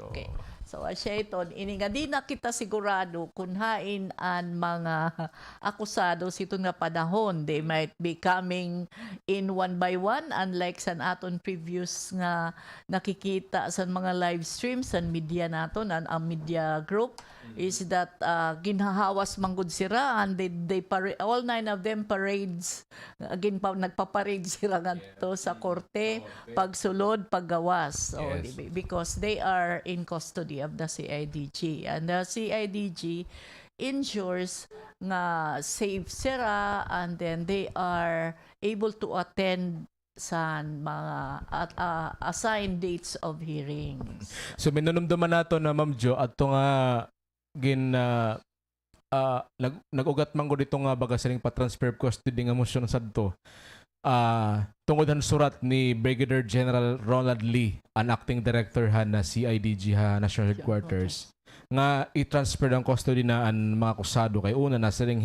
Okay. So, asya iton, ini nga di na kita sigurado kung hain ang mga akusados iton nga panahon. They might be coming in one by one, unlike sa aton previous nga nakikita sa mga live streams sa media naton, ang media group, is that ginhahawas manggod sira, and they all 9 of them parades, again nagpaparade sila ngadto sa korte, pagsulod, paggawas. Because they are in custody of the CIDG, and the CIDG ensures nga safe sira, and then they are able to attend sa mga assigned dates of hearings. So minunumduman nato na Ma'am Jo ato nga nag-ugat man ko dito nga baga sining pa-transfer custody nga motion sadto. Tungod han surat ni Brigadier General Ronald Lee, ang acting director na CIDG National Headquarters, nga i-transfer ang custody na ang mga akusado kay una na sining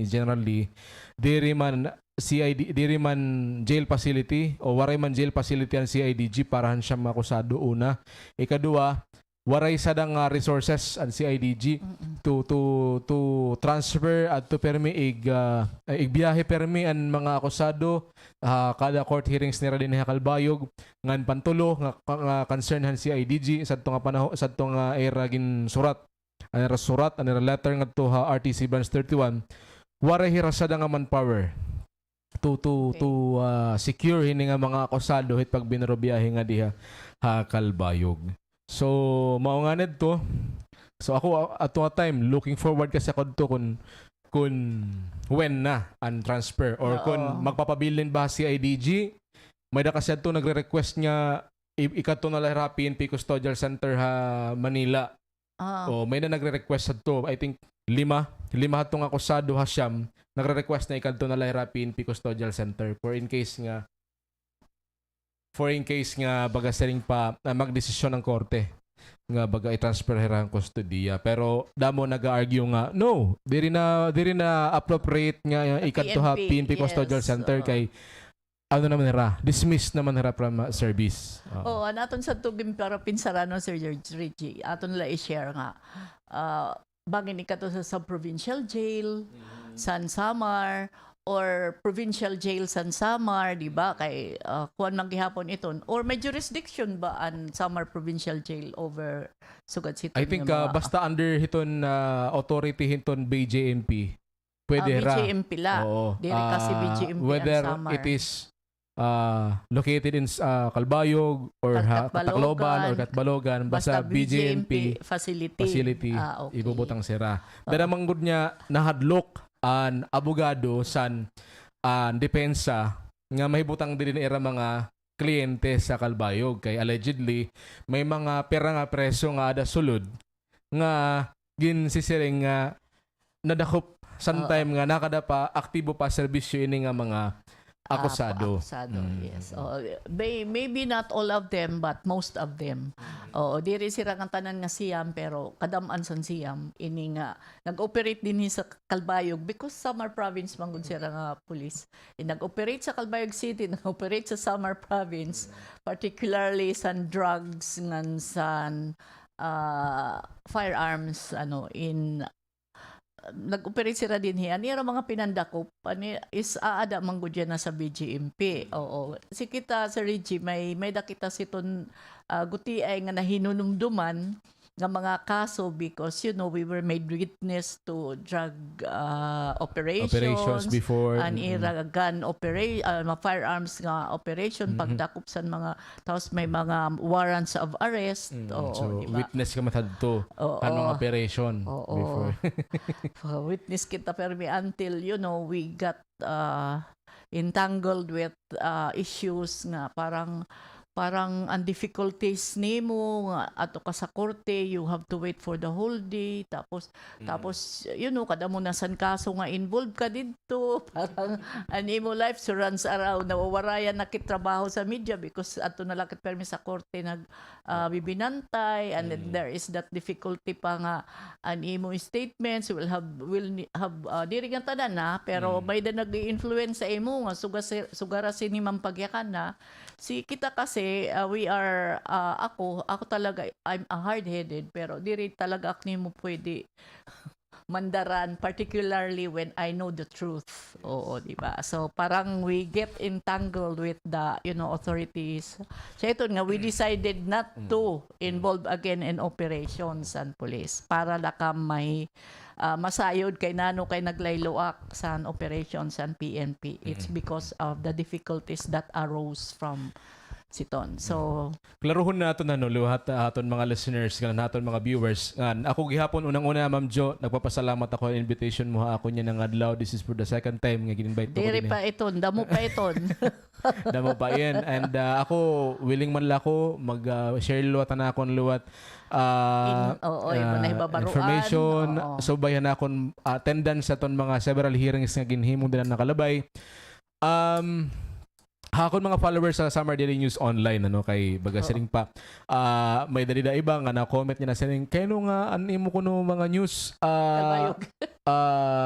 General Lee diri man jail facility o waray man jail facility ang CIDG para han siya makusado una. Ikadua, waray sadang resources ang CIDG to transfer at to permi igbiyahe permi ang mga akusado kada court hearings nira din sa Calbayog ngan pantulo nga concern han CIDG sadto nga panahon sadto nga era gin surat anira letter ngadto RTC branch 31 waray hira sada nga manpower to secure hini nga mga akusado hit pag binarobiyahe nga diha Calbayog. So, mao nga to. So, ako at one time, looking forward kasi ako to kung when na ang transfer or kung magpapabilin ba si IDG. May da kasi to nagre-request niya ikato na lang PNP Custodial Center Manila. O may na nagre-request to, I think lima hatong akusado Siyam nagre-request na ikato na lang PNP Custodial Center for in case nga baga sering pa magdesisyon ng korte nga baga i-transfer ang kustodiya, pero damo naga-argue nga no diri na appropriate nga ikadto PNP Custodial Center kay naman nira dismiss naman nira from service. Anaton sa tugim para pinsarano Sir Reggie aton la i-share nga bangin ikato sa sub-provincial jail San Samar or provincial jail San Samar, di ba? Kay kuan man gihapon iton, or may jurisdiction ba ang Samar Provincial Jail over sugad siton? I think basta under hiton authority hiton BJMP pwede ra. BJMP la. Diri kasi BJMP whether ang Samar. it is located in Calbayog or Tacloban or Catbalogan, basta BJMP facility ibubutang sira. Dara manggod niya nahadlok an abogado san depensa nga mahibutang dili na era mga kliyente sa Calbayog kay allegedly may mga pera nga preso nga ada sulod nga ginsisiring nga nadakop sometime nga nakadapa aktibo pa serbisyo ini nga mga akusado. Yes. Maybe not all of them, but most of them. Diri sira nga tanan nga siyam, pero kadaman san siyam ini nga nag-operate din sa Calbayog because Samar Province manggod sira nga police. Nag-operate sa Calbayog City, nag-operate sa Samar Province, particularly san drugs ngan san firearms in nag-operate sila din hiyan. Nira mga pinandakop is aada manggudya na sa BGMP. Si kita sa RIGIE may dakita siton guti ay nga nahinunumduman nga mga kaso because we were made witness to drug operations before. and gun firearms nga operation pagdakop sa mga tapos may mga warrants of arrest. So diba? witness ka matadto anong operation before. Witness kita permi until we got entangled with issues nga parang ang difficulties nimo nga ato ka sa korte, you have to wait for the whole day tapos kada mo nasan kaso nga involved ka dito parang animo life runs around nawawarayan na kit trabaho sa media because ato na lakit permi sa korte bibinantay and then there is that difficulty pa nga animo statements will have diri nga tanan na pero may da nag-influence sa imo nga sugara ni mampagyakan na si kita kasi we are ako talaga I'm a hard-headed pero diri talaga ako mo pwede mandaran particularly when I know the truth. Oo, di ba? So parang we get entangled with the authorities. So ito nga we decided not to involve again in operations and police para lakam may masayod kay nano kay naglayloak sa operations and PNP. It's because of the difficulties that arose from siton. So klarohon naton luhat aton mga listeners naton mga viewers. Ako gihapon unang-una Ma'am Jo, nagpapasalamat ako sa invitation mo ako niya ng adlaw. This is for the second time nga gin-invite ko. Diri pa iton, damo pa iton. Damo pa yan. And ako willing man lako mag-share luwat na akon luwat information. So bayan akon attendance sa ton mga several hearings nga ginhimong din nakalabay. Hakon mga followers sa SAMAR Daily News Online kay bagasiring pa may dalida iba nga na comment niya na sining kayno nga animo kuno mga news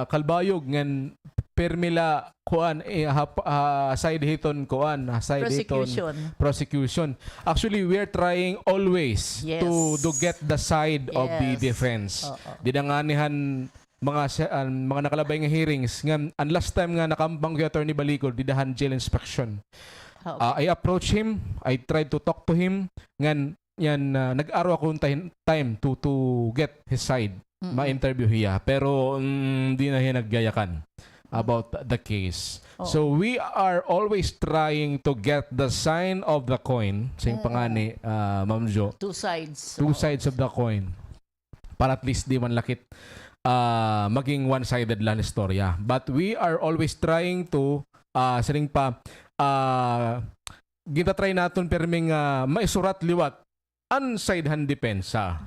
Calbayog ngan permila kuan side hiton kuan side prosecution. Actually we are trying always to get the side of the defense. Didanganihan mga nakalabay nga hearings nga and last time nga nakambang kay Attorney Balicol didahan jail inspection. I approached him, I tried to talk to him ngan yan nag-aro ako time to get his side, ma-interview hiya pero hindi na hiya naggayakan about the case. So we are always trying to get the sign of the coin sing pangani Ma'am Jo. Two sides of the coin para at least di man lakit maging one-sided lang istorya. But we are always trying to sining pa gitatry naton perming maisurat liwat unsidehan depensa.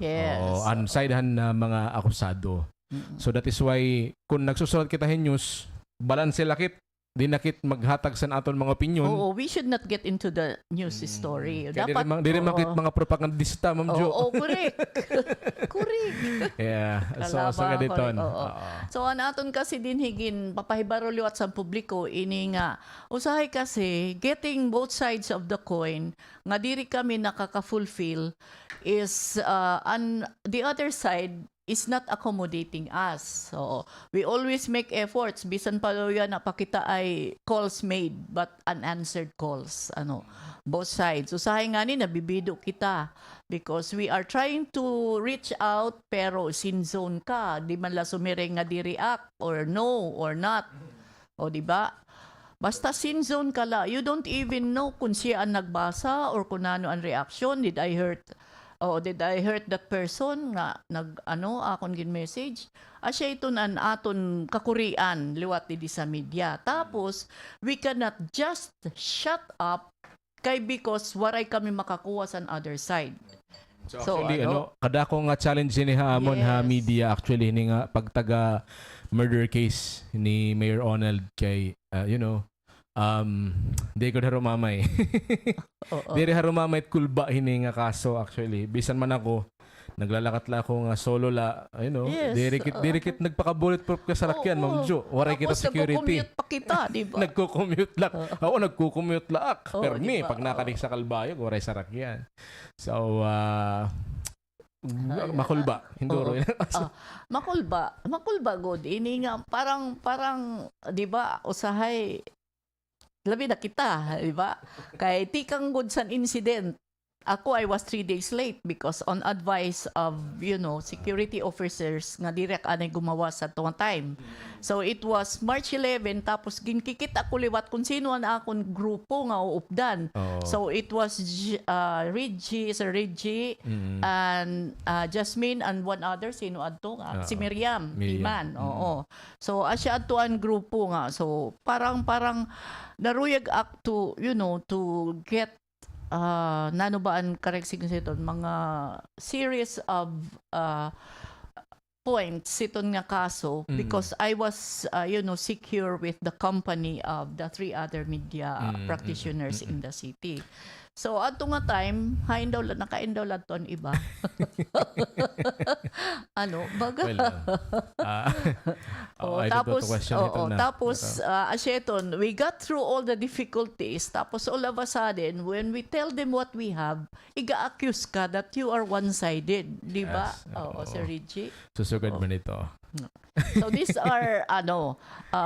Unsidehan na mga akusado. So that is why kung nagsusulat kita news balanse lakit di nakit maghatag sa aton mga opinion. We should not get into the news story. Dapat diri makit mga propagandista Ma'am Jo. Correct. Correct. Yeah. So gaditon. So aton kasi din higin papahibaro liwat sa publiko ini nga usahay kasi getting both sides of the coin nga diri kami nakaka-fulfill is the other side is not accommodating us. So, we always make efforts. Bisan pa yan napakita ay calls made but unanswered calls. Both sides. Usahay nga ni nabibido kita because we are trying to reach out pero sin zone ka. Di man la sumiring nga di-react or no or not. O di ba? Basta sin zone ka la. You don't even know kung siya ang nagbasa or kung ano ang reaction. Did I hurt that person nga akon gin message siya ito nan aton kakurian liwat di sa media tapos we cannot just shut up kay because waray kami makakuha sa other side. So actually kada ko nga challenge ni hamon media actually ni nga pagtaga murder case ni Mayor Ronald kay di ko harumamay. Di harumamay at kulba hini nga kaso actually. Bisan man ako, naglalakat la ako nga solo la, dirikit nagpaka-bullet proof ka sa rakyan, Ma'am Jo. Waray kita security. Nagko-commute pa kita, di ba? Nagko-commute lang. Ako nagko-commute laak. Pero me, pag nakadik sa Calbayog, waray sa rakyan. So, makulba. Hinduro. Makulba good. Ini nga parang 'di ba usahay labi na kita, di ba? Kay tikang good san incident Ako, I was 3 days late because on advice of, security officers nga direct anay gumawa sa tuwang time. So, it was March 11, tapos ginkikit ako liwat kung sino na akong grupo nga uupdan. So, it was RIGIE, Sir RIGIE, and Jasmine, and one other, sino adto nga? Si Miriam. Iman, oo. So, asya adto ang grupo nga. So, parang naruyag act to, to get nano ba ang correct signature mga series of points siton nga kaso because I was secure with the company of the 3 other media practitioners in the city. So ato nga time nakain daw lang ton iba. Baga. Tapos asyeton, we got through all the difficulties, tapos all of a sudden when we tell them what we have, iga-accuse ka that you are one-sided, di ba? Sir RIGIE. Susugad man ito. So these are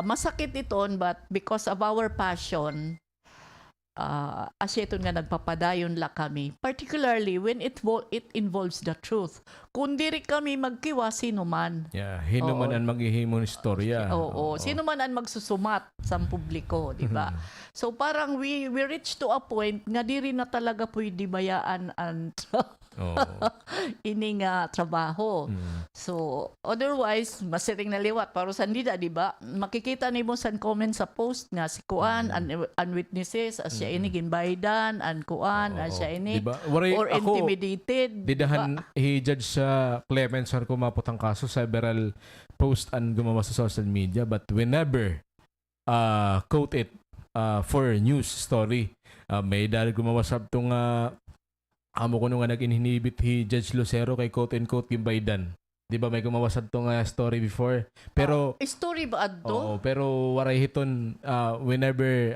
masakit iton, but because of our passion, asyeton nga nagpapadayon la kami, particularly when it involves the truth. Kung diri kami magkiwa, sino man. Hino man ang maghihimong istorya. Sino man ang magsusumat sa publiko, di ba? So parang we reach to a point nga diri na talaga pwede bayaan ang ini nga trabaho. So otherwise masiring na liwat para sa ndida, di ba? Makikita nimo sa comment sa post nga si Kuan and witnesses as siya ini ginbaydan and Kuan as siya ini diba? Or intimidated. Didahan i-judge sa Clemens ko maputang kaso several post and gumawa sa social media, but whenever quote it for news story, may dahil gumawa sa itong amo ko nung nag-inhibit Judge Lucero kay quote-and-quote Gimbaydan. Di ba may gumawa sa itong story before? Pero story ba adto? Oo, pero waray hiton whenever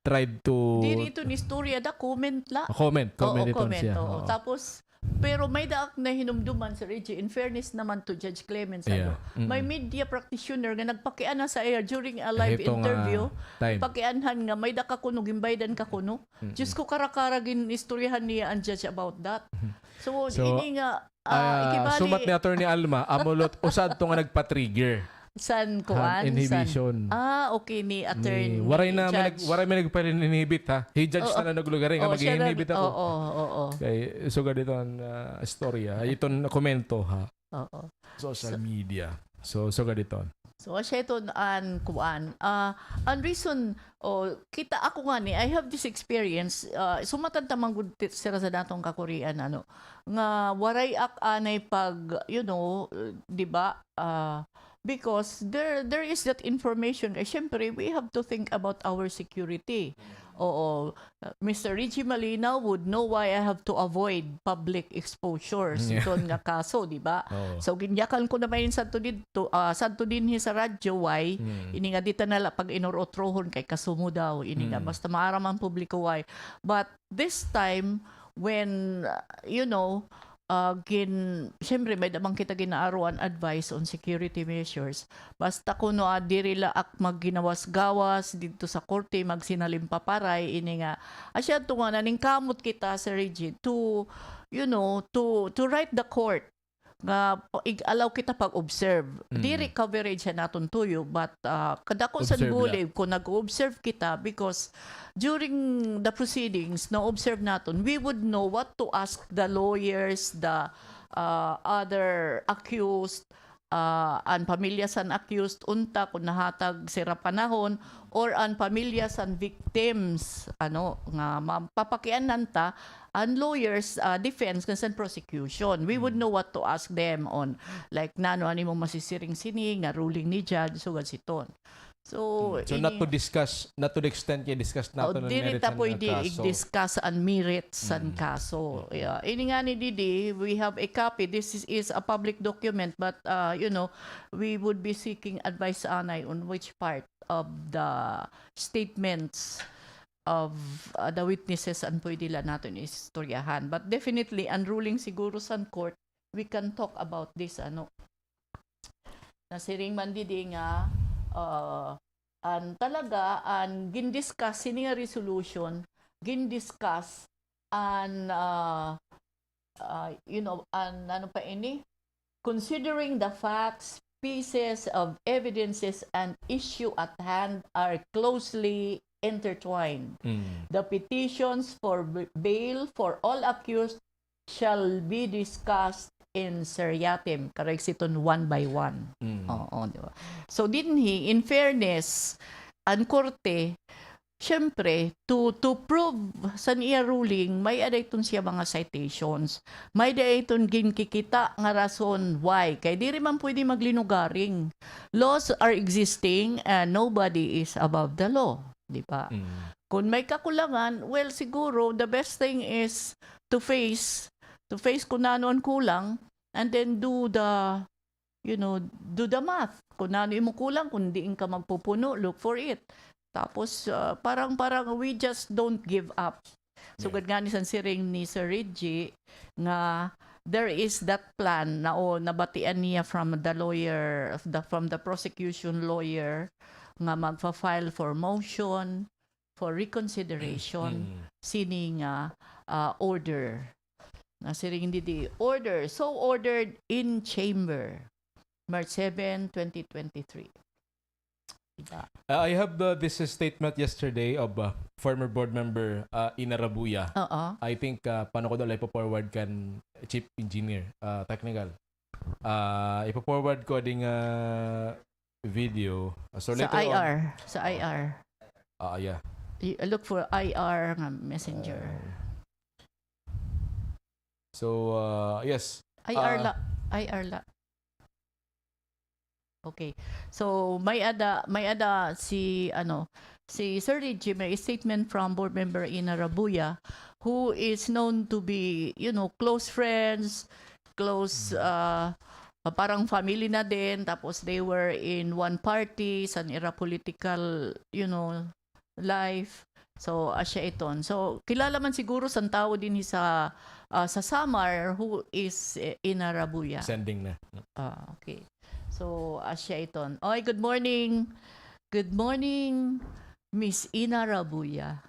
tried to diri ito ni story ada comment la. Comment ito siya. Tapos pero may daak na hinumduman sa RIGIE. In fairness naman to Judge Clemens, may media practitioner nga nagpakiana sa air during a live interview. Pakianhan nga, may da kakuno, gimbaydan kakuno. Diyos ko karakara ginistoryahan niya ang judge about that. So ini nga, sumat ni Attorney Alma, amulot, usad to nga nagpa-trigger. San Kuan? Inhibition. Okay, ni attorney. Waray may nagpa-inhibit ha. He-judge na naglugarin nga mag-inhibit ako. Oo. Kaya suga dito ang storya. Itong komento ha. Social media. So suga dito. So siya ito ang Kuan. Ang reason, kita ako nga ni, I have this experience, sumatan tamang good sira sa datong kakurian, nga waray anay pag, di ba, because there is that information. Siyempre, we have to think about our security. Mr. RIGIE Malinaw would know why I have to avoid public exposures. Ito nga kaso, di ba? So, ginyakan ko naman santo din sa radyo, why? Ini nga dito nala pag inurotrohon kay kasumo daw. Ini nga, basta maaram ang publiko, why? But this time, when, siyempre may damang kita ginaaruan advice on security measures. Basta kuno diri la ak magginawas-gawas dito sa korte magsinalim-paparay ini nga. Asya to nga naning kamot kita sa RIGIE to write the court nga allow kita pag-observe. Diri coverage siya naton tuyo, but kadako sa gulib kung nag-observe kita because during the proceedings na-observe naton, we would know what to ask the lawyers, the other accused, ang pamilya san accused, unta kung nahatag sira panahon, or ang pamilya san victims, nga mapapakian nanta, ang lawyers, defense, and prosecution. We would know what to ask them on, like, ano mo masisiring sini, nga ruling ni judge, so gasiton. So not to the extent discuss nato ng merits ng kaso. I-discuss ang merits ng kaso. Ini nga ni Didi, we have a copy. This is a public document, but we would be seeking advice anay on which part of the statements of the witnesses ang pwede lang natin istoryahan. But definitely, ang ruling siguro sa court, we can talk about this. Nasiring man Didi nga, talaga ang gindiscuss sini nga resolution gindiscuss and and ano pa ini? Considering the facts, pieces of evidences and issue at hand are closely intertwined. The petitions for bail for all accused shall be discussed in seriatim. Kareksiton one by one. Oo, di ba? So, in fairness, ang korte, syempre, to prove sa niya ruling, may adayton siya mga citations. May adayton ginkikita nga rason why. Kaya di rin man pwede maglinugaring. Laws are existing and nobody is above the law. Di ba? Kung may kakulangan, well, siguro, the best thing is to face kung ano ang kulang and then do the math. Kung ano yung kulang, kung diin ka magpupuno, look for it. Tapos, parang we just don't give up. So, gani san siring ni Sir RIGIE nga there is that plan na nabatian niya from the lawyer, from the prosecution lawyer nga magfa-file for motion, for reconsideration, sining order. Na siring di order. So, ordered in chamber, March 7, 2023. I have this statement yesterday of former board member Ina Rabuya. I think paano ko daw ipo-forward kan chief engineer technical. Ipo-forward ko ding video. So sa later IR. on, Sa IR. Yeah. Look for IR nga messenger. So yes. IR la. Okay. So may ada si Sir RIGIE, may statement from board member Ina Rabuya, who is known to be, close friends, parang family na din, tapos they were in one party sa era political, life. So asya iton. So kilala man siguro sa tao din sa SAMAR who is Ina Rabuya. Sending na. Okay. So, asya iton. Oy, good morning. Good morning, Miss Ina Rabuya.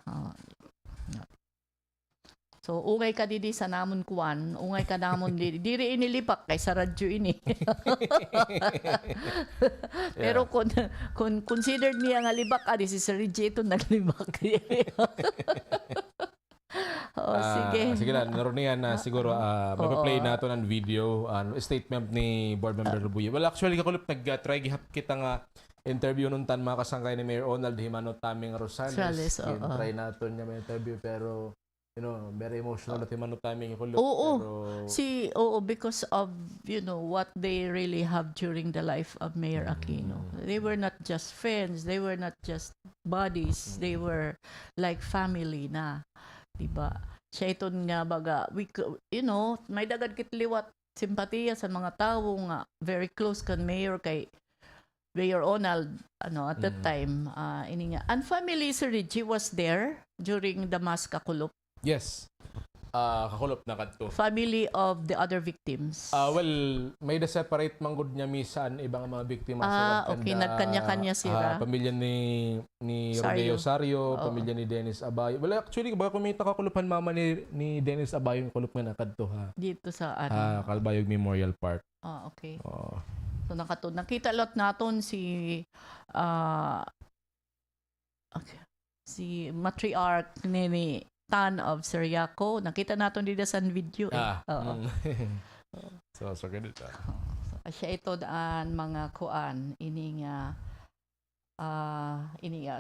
So, ungay ka didi sa namon kuwan. Ungay ka namon didi. Diri inilipak kay sa radyo ini. Pero kung considered niya nga libak, si Sir RIGIE ito naglibak. Sige. Sige na, naroon yan na siguro mapaplay nato ng video statement ni board member Rabuya. Well, actually, kakulip nag-try kita nga interview nung tan mga kasangkay ni Mayor Onald Himano Taming Rosales. Try nato niya may interview pero very emotional at Himano Taming kulip. Because of what they really have during the life of Mayor Aquino. They were not just friends, they were not just buddies, they were like family na. Diba? Siya iton nga baga, may dagad kitliwat simpatiya sa mga tao nga very close kan Mayor kay Mayor Onald at that time ini nga. And family Sir RIGIE was there during the mass kakulop. Yes. Kakulop na kadto. Family of the other victims. Well, may separate manggod niya misan ibang mga biktima okay, nagkanya-kanya sila. Pamilya ni Rodeo Sario, pamilya ni Dennis Abayo. Well, actually, baka kumita kakulupan mama ni Dennis Abayo yung kulup nga nakadto Dito sa Calbayog Memorial Park. Okay. So nakita lot naton si matriarch ni Tan of Seriaco. Nakita naton dito sa video. So ganito. Siya ito daan mga kuan ini nga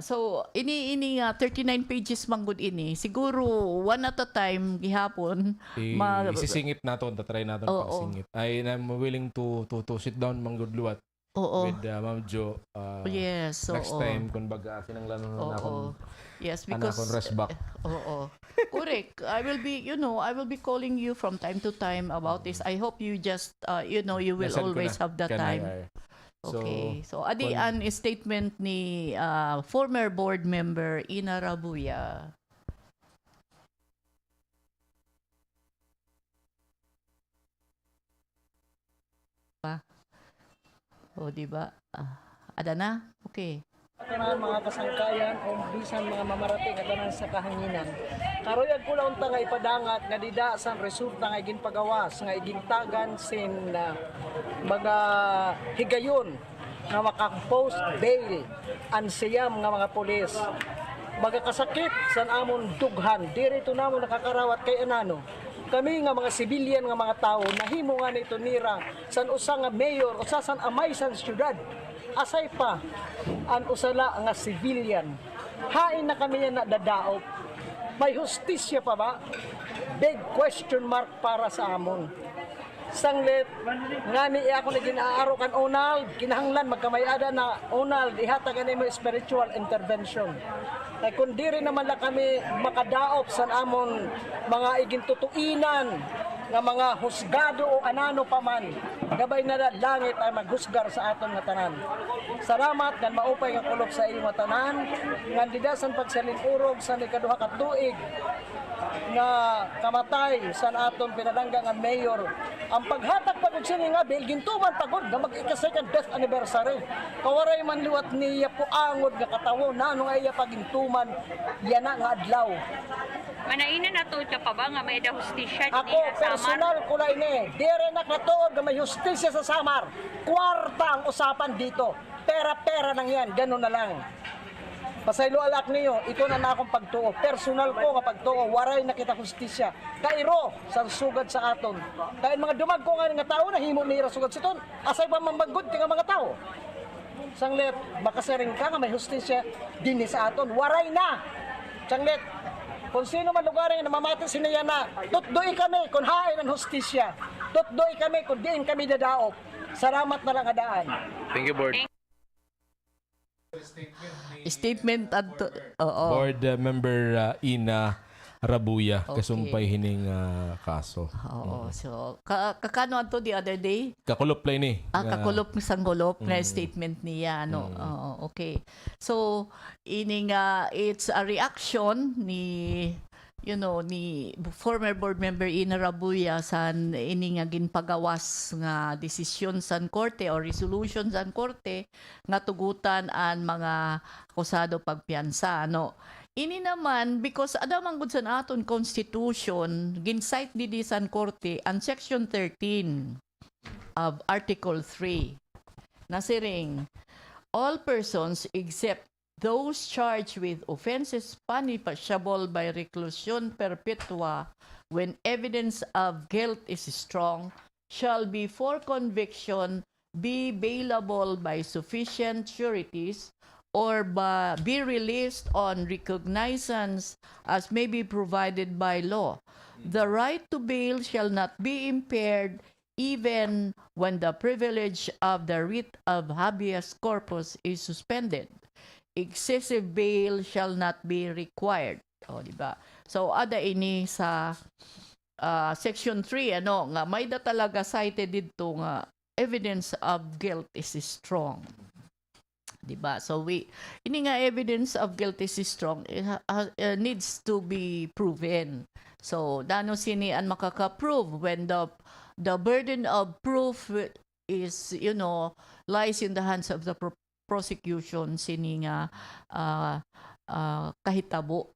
so ini nga 39 pages manggod ini siguro one at a time gihapon isisingit naton try naton pagsingit. I'm willing to sit down manggod luwat with Ma'am Jo. Yes, next time kung baga kinanglan na akong yes, because rest back. Correct. I will be calling you from time to time about this. I hope you just you will always have the time. Okay. So adi an statement ni former board member Ina Rabuya. Diba? Ada na? Okay. Tanan mga kasangkayan o bisan mga mamarating at tanan sa kahanginan. Karoyan ko lang nga ipadangat nga dida sa resulta nga iging pagawas nga iging tagan sin mga higayon nga makappost bail ang siyam nga mga pulis. Magakasakit san amon dughan diri to namo nakakarawat kay anano. Kami nga mga sibilyan nga mga tao nahimo nga nito nira san usa nga mayor o san amay san syudad. Asay pa ang usala nga civilian. Hain na kami yan na dadaop. May hustisya pa ba? Big question mark para sa amon. Sanglit, nga ni ako na ginaaro kan Onald, kinahanglan magkamayada na Onald, ihatagan mo spiritual intervention. Kaya kung di rin naman lang kami makadaop sa amon mga igintutuinan, nga mga husgado o anano pa man, gabay na langit ay maghusgar sa aton nga tanan. Salamat kan maupay nga kulog sa iyong tanan, nga didasan pagsalinurog sa ikaduha ka tuig nga kamatay sa aton pinalangga nga mayor. Ang paghatag pagod sini nga bil gintuman pagod nga mag-second death anniversary. Kawaray man liwat niya po angod nga katawo nano nga iya pagintuman yana nga adlaw. Manaina na to pa ba nga may da hustisya ako personal ko lang ini. Dire na katuod nga may hustisya sa Samar. Kwarta ang usapan dito. Pera-pera lang yan, ganun na lang. Pasaylo alak niyo, ito na akong pagtuo. Personal ko nga pagtuo, waray na kita hustisya. Kairo sa sugad sa aton. Dahil mga dumag ko nga tao na himo nira sugad siton, asay pa mambagod ti nga mga tao. Sanglit, makasering ka nga may hustisya dinhi sa aton, waray na. Sanglit, kung sino man lugar nga namamati siniya na, tutdoy kami kung hain ang hustisya. Tutdoy kami kung diin kami dadaop. Salamat na lang adaan. Thank you, Board. Statement at Board member Ina Rabuya, kasumpay hining kaso. Oo. So, kakano ato the other day? Kakulop lang ni. Kakulop sang gulop na statement niya. No? Okay. So, ini nga, it's a reaction ni former board member Ina Rabuya san ini nga ginpagawas nga desisyon san korte o resolution san korte nga tugutan ang mga akusado pagpiyansa. No? Ini naman, because adamang gud sa aton constitution, gincite di san korte ang section 13 of article 3 na siring, all persons except those charged with offenses punishable by reclusion perpetua when evidence of guilt is strong shall be for conviction be bailable by sufficient sureties or be released on recognizance as may be provided by law. The right to bail shall not be impaired even when the privilege of the writ of habeas corpus is suspended. Excessive bail shall not be required. Diba? So, ada ini sa section 3, nga may da talaga cited dito nga evidence of guilt is strong. Diba? So, ini nga evidence of guilt is strong, needs to be proven. So, dano sini ang makaka-prove when the burden of proof is, lies in the hands of the prosecution sini nga kahitabo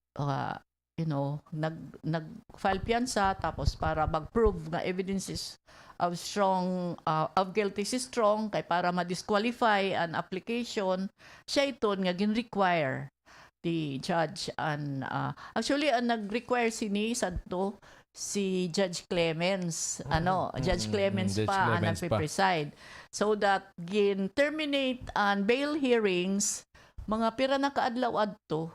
nag-file piyansa tapos para mag-prove nga evidences of guilt is strong kay para ma-disqualify an application siya iton nga gin-require the judge and actually ang nag-require sini sadto si Judge Clemens, Judge Clemens pa ang nagpe-preside. So that gin-terminate ang bail hearings, mga pira na kaadlaw adto.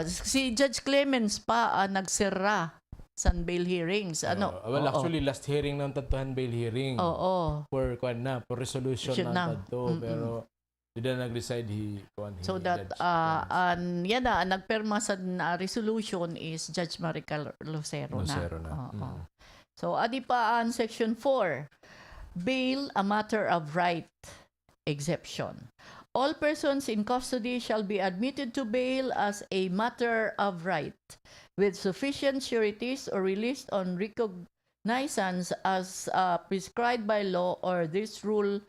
Si Judge Clemens pa ang nagsira sa bail hearings. Actually, last hearing ng tatuhan bail hearing. For resolution na tadto. Pero di na nag-decide so that ang nagperma sa resolution is Judge Marical Lucero na. So adi pa ang section 4, bail a matter of right exception. All persons in custody shall be admitted to bail as a matter of right with sufficient sureties or released on license as prescribed by law, or this rule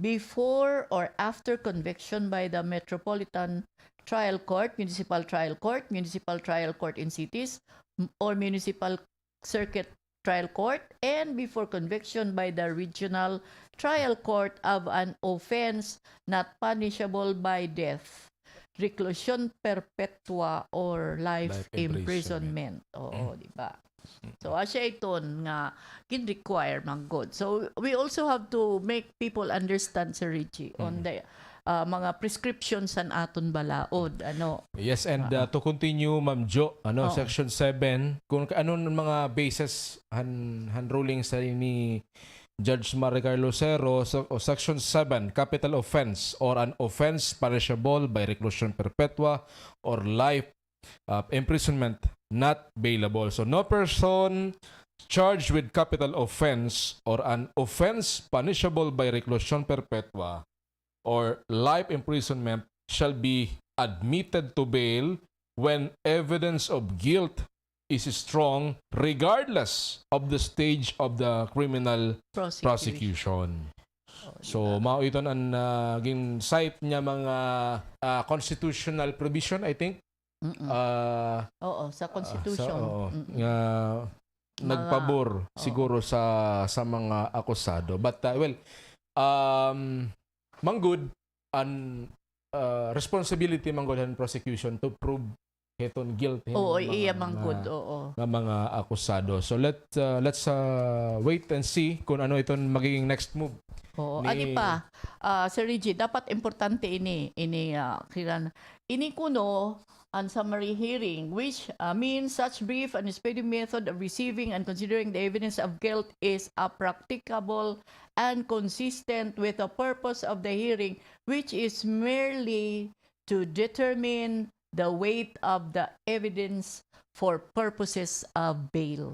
before or after conviction by the Metropolitan Trial Court, Municipal Trial Court, Municipal Trial Court in cities, or Municipal Circuit Trial Court, and before conviction by the Regional Trial Court of an offense not punishable by death, reclusion perpetua, or life imprisonment. Oo, di ba? So, asya iton nga kin-require man good. So, we also have to make people understand, Sir Richie, on the mga prescriptions san aton balaod. Yes, and to continue, Ma'am Jo, Section 7, kung ano ng mga basis han ruling sa ni Judge Maricar Lucero, o Section 7, capital offense or an offense punishable by reclusion perpetua or life imprisonment not bailable. So, no person charged with capital offense or an offense punishable by reclusion perpetua or life imprisonment shall be admitted to bail when evidence of guilt is strong regardless of the stage of the criminal prosecution. So, mao ito ang cite niya mga constitutional provision, I think. Oo, sa Constitution. Nagpabor siguro sa mga akusado. But, manggod ang responsibility manggod ang prosecution to prove heton guilt mga akusado. So let's wait and see kung ano iton magiging next move. Ani pa, Sir Reggie, dapat importante ini kuno ang summary hearing, which means such brief and speedy method of receiving and considering the evidence of guilt is practicable and consistent with the purpose of the hearing, which is merely to determine the weight of the evidence for purposes of bail.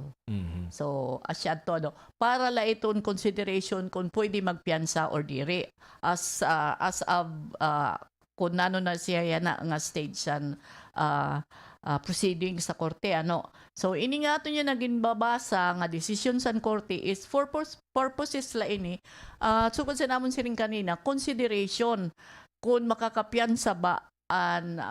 So, asya todo. Para la iton consideration kung pwede magpiyansa or diri as of kung nano na siya na nga stage san proceeding sa korte. So, ini nga ito niya naging babasa nga decision sa korte is for purposes la ini. So, kung sinamon siring kanina, consideration kung makakapiyansa ba ang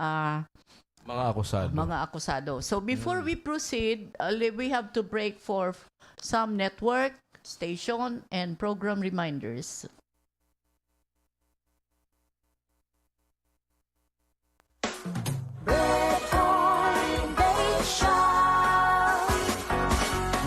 mga akusado. So, before we proceed, we have to break for some network, station, and program reminders.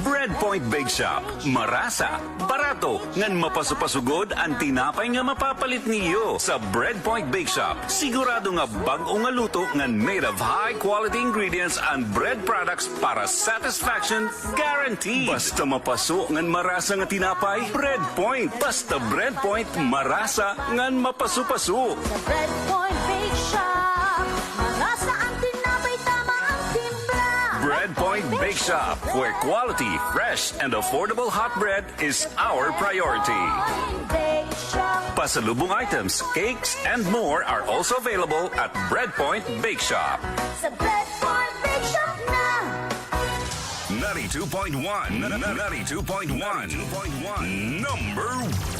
Breadpoint Bake Shop. Marasa, barato, ngan mapasupasugod ang tinapay nga mapapalit niyo. Sa Breadpoint Bake Shop, sigurado nga bag-o nga luto ngan made of high-quality ingredients and bread products para satisfaction guaranteed. Basta mapaso ngan marasa nga tinapay, Breadpoint. Basta Breadpoint, marasa ngan mapasupaso. Sa Breadpoint Bake Shop, marasa ang tinapay, tama ang timpla. Breadpoint Bake Shop, where quality, fresh, and affordable hot bread is our priority. Pasalubong items, cakes, and more are also available at Breadpoint Bake Shop. Sa Breadpoint Bake Shop na. 92.1. 92.1. Number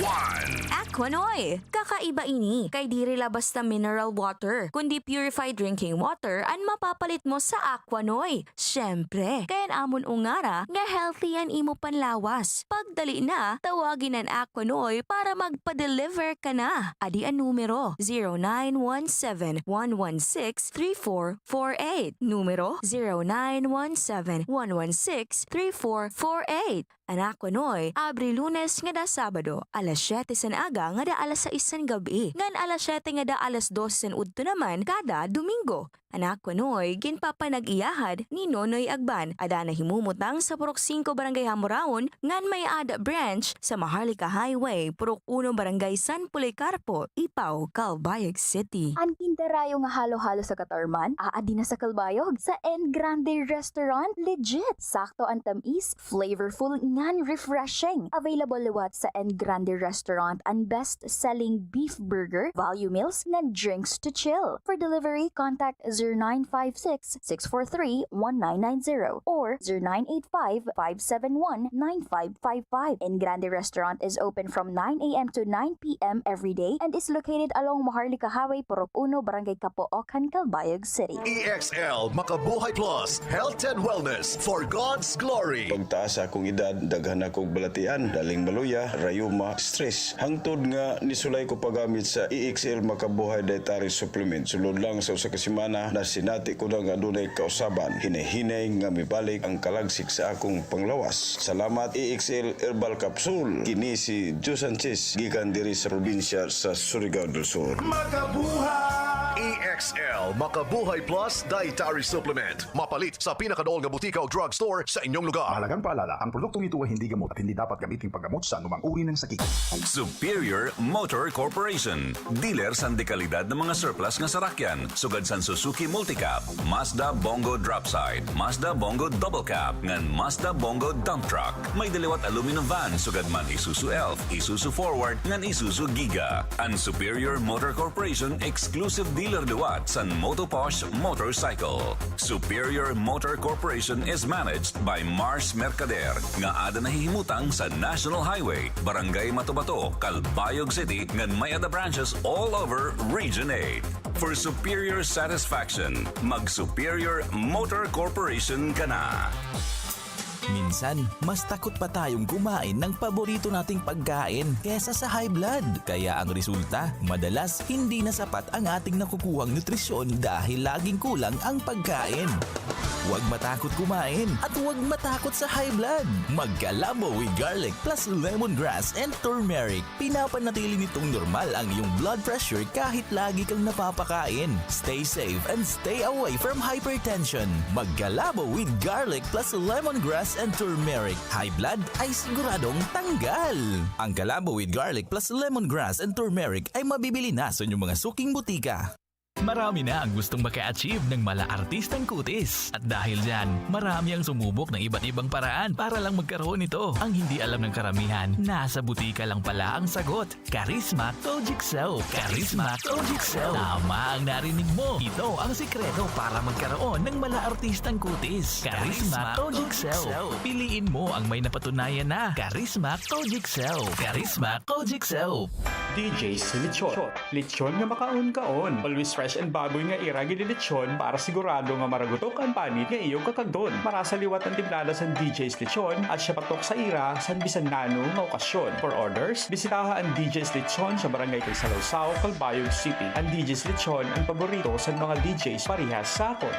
1. AQUINO. Kakaiba ini. Kay diri la basta mineral water, kundi purified drinking water ang mapapalit mo sa AQUINO. Syempre, kayan amon ungara nga healthy ang imo panlawas. Pagdali na, tawagin ang AQUINO para magpa-deliver ka na. Adi ang numero 0917-116-3448. Numero 0917-116-3448. Ang AQUINO, abri Lunes nga da Sabado, alas 7 san aga nga da alas 6 san gabi. Ngan alas 7 nga da alas 12 san udto naman kada Domingo. Ang AQUINO, ginpapanag-iyahad ni Nonoy Agban. Ada na himumutang sa Purok 5 Barangay Hamoraon, ngan may ada branch sa Maharlika Highway, Purok 1 Barangay San Policarpo, Ipaw, Calbayog City. Ang kindarayo nga halo-halo sa Katarman, aadi na sa Calbayog, sa En Grande Restaurant, legit. Sakto ang tamis, flavorful, ngan refreshing. Available liwat sa En Grande Restaurant ang best-selling beef burger, value meals, ngan drinks to chill. For delivery, contact 0956-643-1990 or 0985-571-9555. Engrande Restaurant is open from 9 a.m. to 9 p.m. every day and is located along Maharlika Highway, Purok 1, Barangay Capoocan, Calbayog City. EXL Makabuhay Plus, Health and Wellness for God's Glory. Pagtaas akong edad, daghan akong balatian, daling maluya, rayuma, stress. Hangtod nga nisulay ko paggamit sa EXL Makabuhay Dietary Supplement. Sulod lang sa usa ka semana na sinati ko na nga dunay kausaban. Hinay-hinay nga mibalik ang kalagsik sa akong panglawas. Salamat EXL Herbal Capsule. Kini si Josephine Mendoza gikan diri sa probinsya sa Surigao del Sur. Makabuhay! EXL Makabuhay Plus Dietary Supplement. Mapalit sa pinakadool nga butika o drugstore sa inyong lugar. Mahalagang paalala, ang produktong ito ay hindi gamot at hindi dapat gamitin paggamot sa anumang uri ng sakit. Superior Motor Corporation. Dealer sa dekalidad ng mga surplus nga sarakyan. Sugad san Suzuki Multicab, Mazda Bongo Dropside, Mazda Bongo Double Cab, ngan Mazda Bongo Dump Truck. May daliwat aluminum van, sugad man Isuzu Elf, Isuzu Forward, ngan Isuzu Giga. Ang Superior Motor Corporation exclusive dealer liwat san Motoposh Motorcycle. Superior Motor Corporation is managed by Mars Mercader, nga ada nahihimutang sa National Highway, Barangay Matubato, Calbayog City, ngan may ada branches all over Region 8. For superior satisfaction, mag-Superior Motor Corporation ka na. Minsan, mas takot pa tayong kumain ng paborito nating pagkain kesa sa high blood. Kaya ang resulta, madalas hindi na sapat ang ating nakukuhang nutrisyon dahil laging kulang ang pagkain. Huwag matakot kumain at huwag matakot sa high blood. Magkalabo with garlic plus lemongrass and turmeric. Pinapanatili nitong normal ang iyong blood pressure kahit lagi kang napapakain. Stay safe and stay away from hypertension. Magkalabo with garlic plus lemongrass and turmeric. High blood ay siguradong tanggal. Ang Calabo with garlic plus lemongrass and turmeric ay mabibili na sa inyong mga suking butika. Marami na ang gustong maka-achieve ng mala-artistang kutis. At dahil dyan, marami ang sumubok ng iba't ibang paraan para lang magkaroon nito. Ang hindi alam ng karamihan, nasa butika lang pala ang sagot. Charisma Kojic Soap. Charisma Kojic Soap. Tama ang narinig mo. Ito ang sikreto para magkaroon ng mala-artistang kutis. Charisma Kojic Soap. Piliin mo ang may napatunayan na. Charisma Kojic Soap. Charisma Kojic Soap. DJ's Lechon. Lechon nga makaon-kaon. Always fresh and baboy nga iragi ni lechon para sigurado nga maragutok ang panit nga iyong kakagdon. Marasa liwat ang timplada sa DJ's Lechon at siya patok sa ira sa bisan nano nga okasyon. For orders, bisitaha ang DJ's Lechon sa barangay kay Salawsaw, Calbayog City. Ang DJ's Lechon ang paborito sa mga DJs parihas sa akon.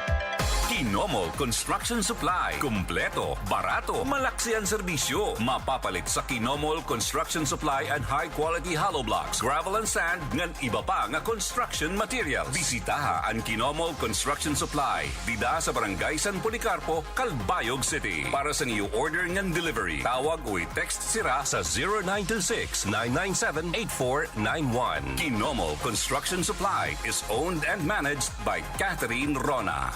Kinomol Construction Supply. Kumpleto, barato, malaksi ang serbisyo. Mapapalit sa Kinomol Construction Supply and high-quality hollow blocks, gravel and sand, ngan iba pa nga construction materials. Bisitaha ang Kinomol Construction Supply. Dida sa Barangay San Policarpo, Calbayog City. Para sa new order ngan delivery, tawag o text sira sa 0926-997-8491. Kinomol Construction Supply is owned and managed by Catherine Rona.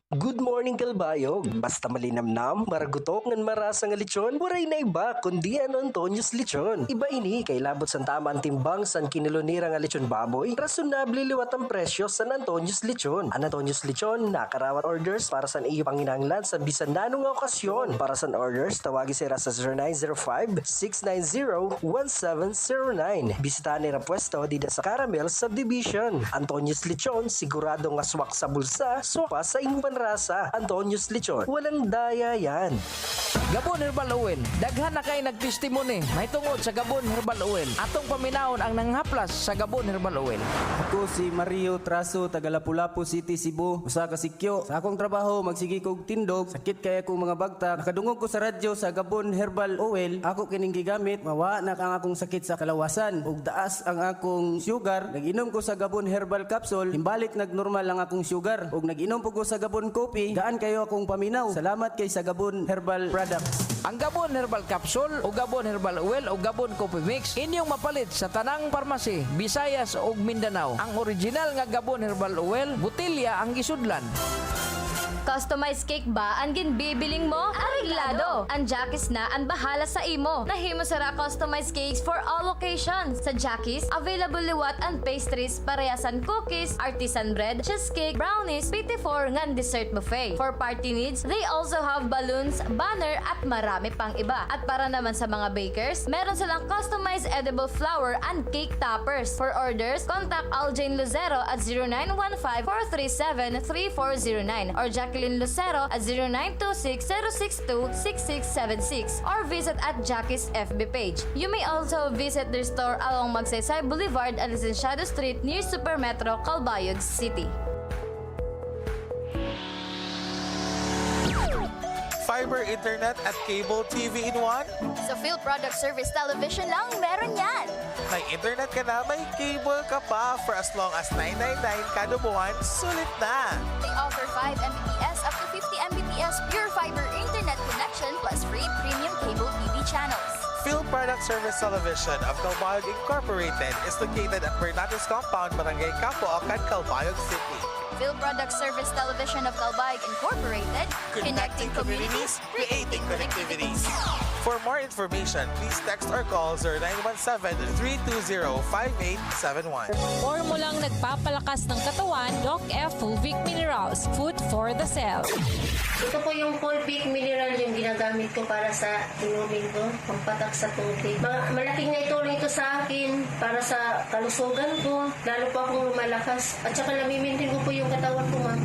Good morning, Calbayog. Basta malinamnam, maragutok ng marasa nga lechon, waray na iba kundi ang Antonius Lechon. Iba ini kay labot san tama ang timbang san kinilonira nga lechon baboy, rasunable liwat ang presyo san Antonius Lechon. Ang Antonius Lechon nakarawat orders para san iyo panginahanglan sa bisan nanong nga okasyon. Para san orders, tawagi sira sa 0905-690-1709. Bisitahan nila pwesto dida sa Caramel Subdivision. Antonius Lechon, sigurado nga swak sa bulsa, swak sa inyong rasa. Antonius Lechon, walang daya yan. Gabon Herbal Oil. Daghan na kay nagtestimony. May tungod sa Gabon Herbal Oil. Atong paminahon ang nanghaplas sa Gabon Herbal Oil. Ako si Mario Traso, taga Lapu-Lapu City, Cebu. Usa ka sikyo. Sa akong trabaho, magsigi kog tindog. Sakit kaya kong mga bagtak. Nakadungog ko sa radyo sa Gabon Herbal Oil. Ako kining gigamit. Mawa na ang akong sakit sa kalawasan. Ug taas ang akong sugar. Nag-inom ko sa Gabon Herbal Capsule. Himbalik nagnormal ang akong sugar. Ug nag-inom po ko sa Gabon Coffee. Gaan kayo akong paminaw. Salamat kay sa Gabon Herbal Products. Ang Gabon Herbal Capsule o Gabon Herbal Oil o Gabon Coffee Mix inyong mapalit sa tanang parmasi, Visayas ug Mindanao. Ang original nga Gabon Herbal Oil, botelya ang gisudlan. Customized cake ba ang ginbibiling mo? Ariglado! Ang Jackie's na ang bahala sa imo. Nahimo sara customized cakes for all occasions. Sa Jackie's, available liwat and pastries, parehasan cookies, artisan bread, cheesecake, brownies, PT4 ngan dessert buffet. For party needs, they also have balloons, banner at marami pang iba. At para naman sa mga bakers, meron silang customized edible flour and cake toppers. For orders, contact Aljane Lucero at 0915-437-3409 or Jacqueline Lucero at 0926-062-6676 or visit at Jackie's FB page. You may also visit their store along Magsaysay Boulevard and Licenciado Street near Super Metro, Calbayog City. Fiber internet at cable TV in one? Sa Phil Product Service Television lang, meron yan. May internet ka na, may cable ka pa. For as long as $9.99 kada buwan, sulit na. They offer 5 Mbps up to 50 Mbps pure fiber internet connection plus free premium cable TV channels. Phil Product Service Television of Calbayog Incorporated is located at Bernates Compound, Barangay Capoacan, Calbayog City. Phil Product Service Television of Calbayog Incorporated, connecting communities, creating connectivities. For more information, please text or call 0917-320-5871. Formulang nagpapalakas ng katawan, Doc F. Fulvic Minerals, food for the cell. Ito po yung Fulvic Mineral yung ginagamit ko para sa inumin ko, pampatak sa tubig. Malaking naitulong ito sa akin para sa kalusugan ko, lalo po akong lumalakas. At saka namimintin ko po yung katawan ko, ma'am.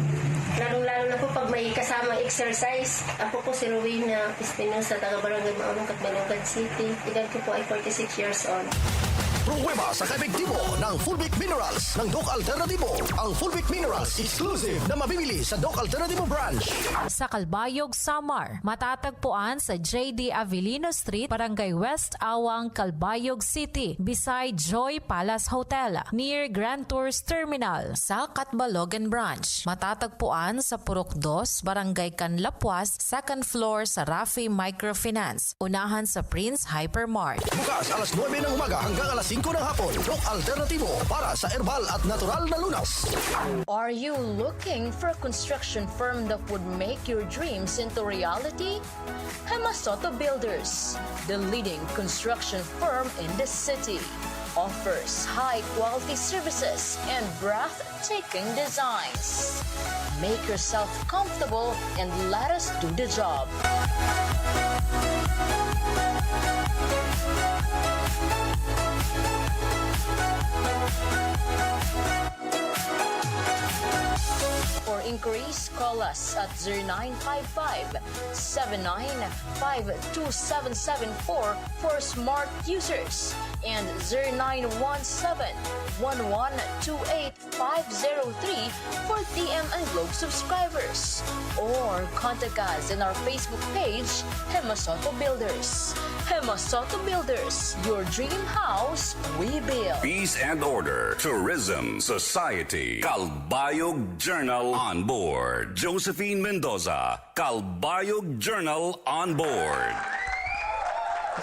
Lalong-lalo na po pag may kasamang exercise. Ako po si Rowena Espinosa, taga-Barangay Maulong, Catbalonggan City. Edad ko po ay 46 years old. Pruweba sa kaepektibo ng Fulvic Minerals ng Doc Alternativo. Ang Fulvic Minerals exclusive na mabibili sa Doc Alternativo branch. Sa Calbayog, Samar, matatagpuan sa J.D. Avellino Street, Barangay West Awang, Calbayog City, beside Joy Palace Hotel, near Grand Tours Terminal. Sa Catbalogan branch, matatagpuan sa Purok 2, Barangay Canlapuas, second floor sa Rafi Microfinance, unahan sa Prince Hypermart. Bukas alas 9 ng umaga hanggang alas 5 ng hapon. Doc Alternativo para sa herbal at natural na lunas. Are you looking for a construction firm that would make your dreams into reality? Hemasoto Builders, the leading construction firm in the city, offers high-quality services and breathtaking designs. Make yourself comfortable and let us do the job. For inquiries, call us at 0955-79527774 for smart users and 0917-1128-503 for TM and Globe subscribers. Or contact us in our Facebook page, Hemasoto Builders. Hemasoto Builders, your dream house, we build. Peace and Order, Tourism, Society, Calbayog Journal on board. Josephine Mendoza, Calbayog Journal on board.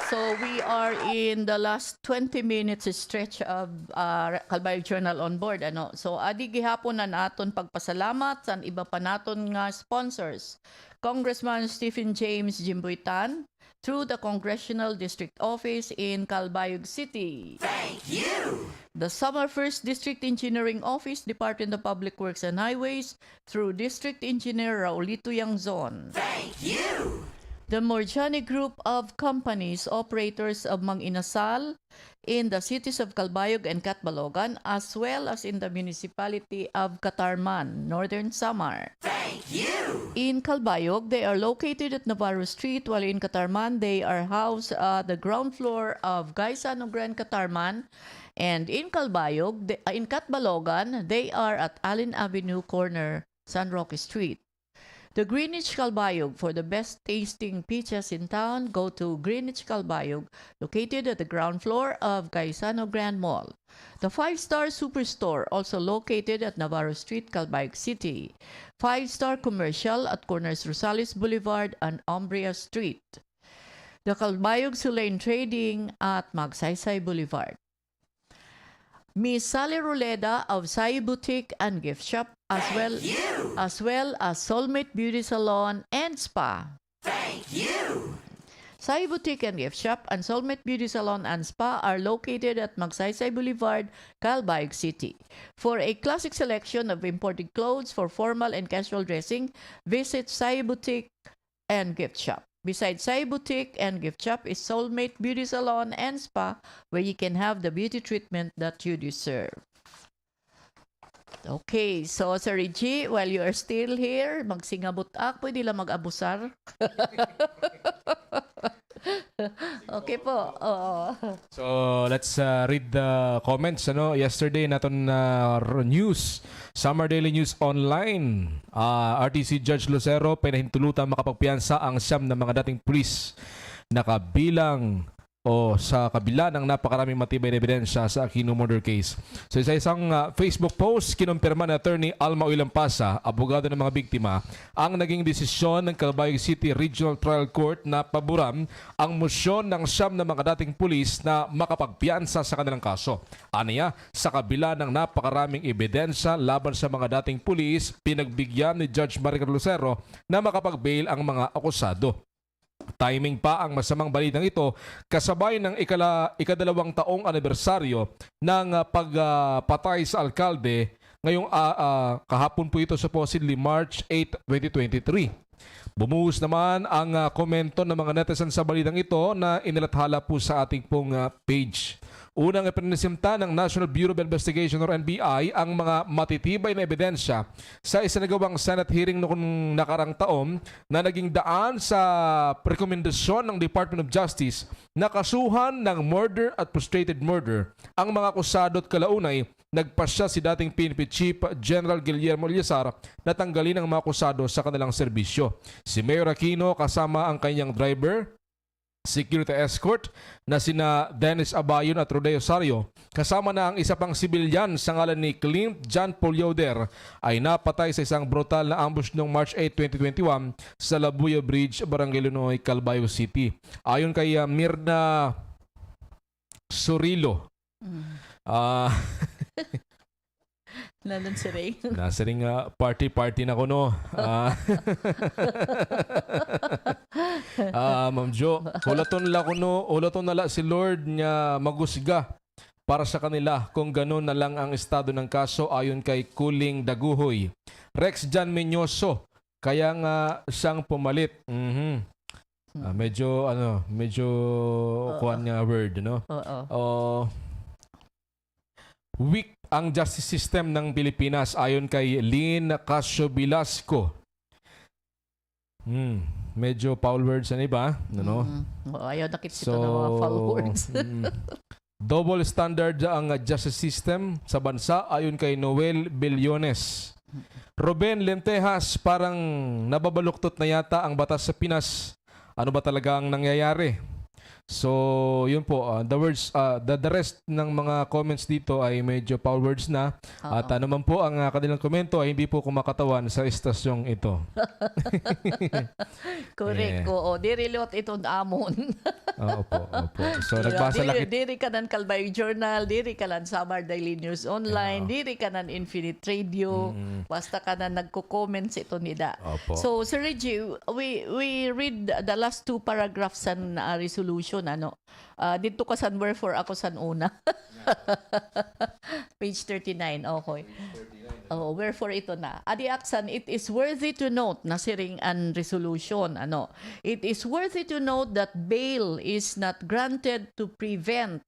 So we are in the last 20 minutes stretch of Calbayog Journal on board. Ano? So adi gihapon na naton pagpasalamat sa iba pa naton nga sponsors. Congressman Stephen James Jimboytan through the Congressional District Office in Calbayog City. Thank you. The SAMAR 1st District Engineering Office, Department of Public Works and Highways through District Engineer Raulito Yangzon. Thank you. The Morjani Group of Companies, operators of Mang Inasal in the cities of Calbayog and Catbalogan, as well as in the municipality of Catarman, Northern Samar. Thank you. In Calbayog, they are located at Navarro Street, while in Catarman, they are housed at the ground floor of Gaisano Grand Catarman. And in Calbayog, in Catbalogan, they are at Allen Avenue corner, San Roque Street. The Greenwich Calbayog. For the best tasting pizzas in town, go to Greenwich Calbayog, located at the ground floor of Gaisano Grand Mall. The 5-Star Superstore, also located at Navarro Street, Calbayog City. 5-Star Commercial at corners Rosales Boulevard and Umbria Street. The Calbayog Sulain Trading at Magsaysay Boulevard. Miss Sally Roleda of Sai Boutique and Gift Shop, as well as Soulmate Beauty Salon and Spa. Thank you. Sai Boutique and Gift Shop and Soulmate Beauty Salon and Spa are located at Magsaysay Boulevard, Calbayog City. For a classic selection of imported clothes for formal and casual dressing, visit Sai Boutique and Gift Shop. Besides Sai Boutique and Gift Shop is Soulmate Beauty Salon and Spa, where you can have the beauty treatment that you deserve. Okay, so Sir Reggie, while you are still here, magsingabot pwede lang mag-abusar. Okay po. So let's read the comments. Yesterday naton news, Summer Daily News Online. RTC Judge Lucero pinahintulutan makapagpiyansa ang siyam na mga dating pulis na kabilang o sa kabila ng napakaraming matibay na ebidensya sa Aquino murder case. So sa isang Facebook post, kinumpirma ni Attorney Alma Uylampasa, abogado ng mga biktima, ang naging desisyon ng Calbayog City Regional Trial Court na paboran ang mosyon ng siyam na mga dating pulis na makapagpiyansa sa kanilang kaso. Aniya, sa kabila ng napakaraming ebidensya laban sa mga dating pulis, pinagbigyan ni Judge Maricar Lucero na makapag-bail ang mga akusado. Timing pa ang masamang balitang ito kasabay ng ikadalawang taong anibersaryo ng pagpatay sa alkalde ngayong kahapon po ito, supposedly March 8, 2023. Bumuhos naman ang komento ng mga netizens sa balitang ito na inilathala po sa ating pong page. Unang ipinanisimta ng National Bureau of Investigation or NBI ang mga matitibay na ebidensya sa isinagawang Senate hearing noong nakarang taon na naging daan sa rekomendasyon ng Department of Justice na kasuhan ng murder at frustrated murder ang mga akusado at kalaunay nagpasya si dating PNP Chief General Guillermo Eliazar na tanggalin ang mga akusado sa kanilang serbisyo. Si Mayor Aquino kasama ang kanyang driver, security escort na sina Dennis Abayon at Rodeo Sario, kasama na ang isa pang sibilyan sa ngalan ni Clint John Polioder, ay napatay sa isang brutal na ambush noong March 8, 2021 sa Labuyo Bridge, Barangay Lunoy, Calbayog City. Ayon kay Mirna Surilo, Nandun si Ray. Nasa ring party na ko, no? Ma'am Jo, hulaton nala si Lord niya magusga para sa kanila kung gano'n na lang ang estado ng kaso ayon kay Kuling Daguhoy. Rex Jan Menyoso, kaya nga siyang pumalit. Medyo kuhan nga word, no? Weak ang justice system ng Pilipinas ayon kay Lynn Casio Velasco. Medyo foul words na iba, no? Ayaw nakita ng mga foul words. Double standard ang justice system sa bansa ayon kay Noel Billones. Ruben Lentejas, parang nababaluktot na yata ang batas sa Pinas. Ano ba talaga ang nangyayari? So, yun po. The rest ng mga comments dito ay medyo foul words na. At naman po ang kanilang komento ay hindi po kumakatawan sa estasyong ito. Correct. Oo. Dirilot itong amon. Opo. So, nagbasa lang Diri ka ng Calbayog Journal, diri ka ng SAMAR Daily News Online, diri ka ng Infinite Radio, basta ka na nagko-comments ito nila. So, Sir Reggie, we read the last two paragraphs ng resolution. Dito ka san wherefore ako san una. Page 39. Okay. Wherefore ito na. Adi aksan, it is worthy to note na siring an resolution. It is worthy to note that bail is not granted to prevent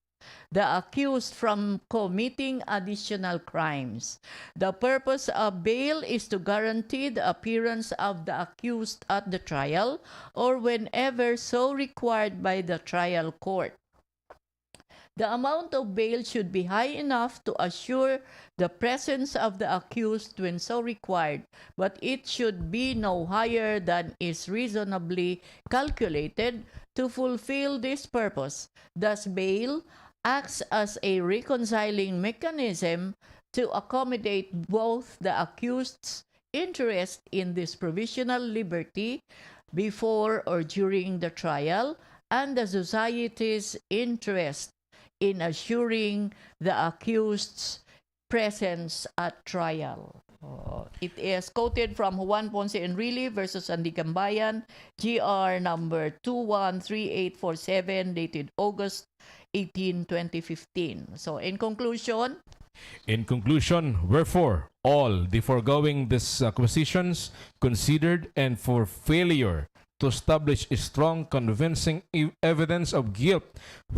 the accused from committing additional crimes. The purpose of bail is to guarantee the appearance of the accused at the trial or whenever so required by the trial court. The amount of bail should be high enough to assure the presence of the accused when so required, but it should be no higher than is reasonably calculated to fulfill this purpose. Thus, bail acts as a reconciling mechanism to accommodate both the accused's interest in this provisional liberty before or during the trial and the society's interest in assuring the accused's presence at trial. It is quoted from Juan Ponce Enrile versus Andigambayan, GR number 213847, dated August 18, 2015. So in conclusion, wherefore, all the foregoing disquisitions considered, and for failure to establish a strong, convincing evidence of guilt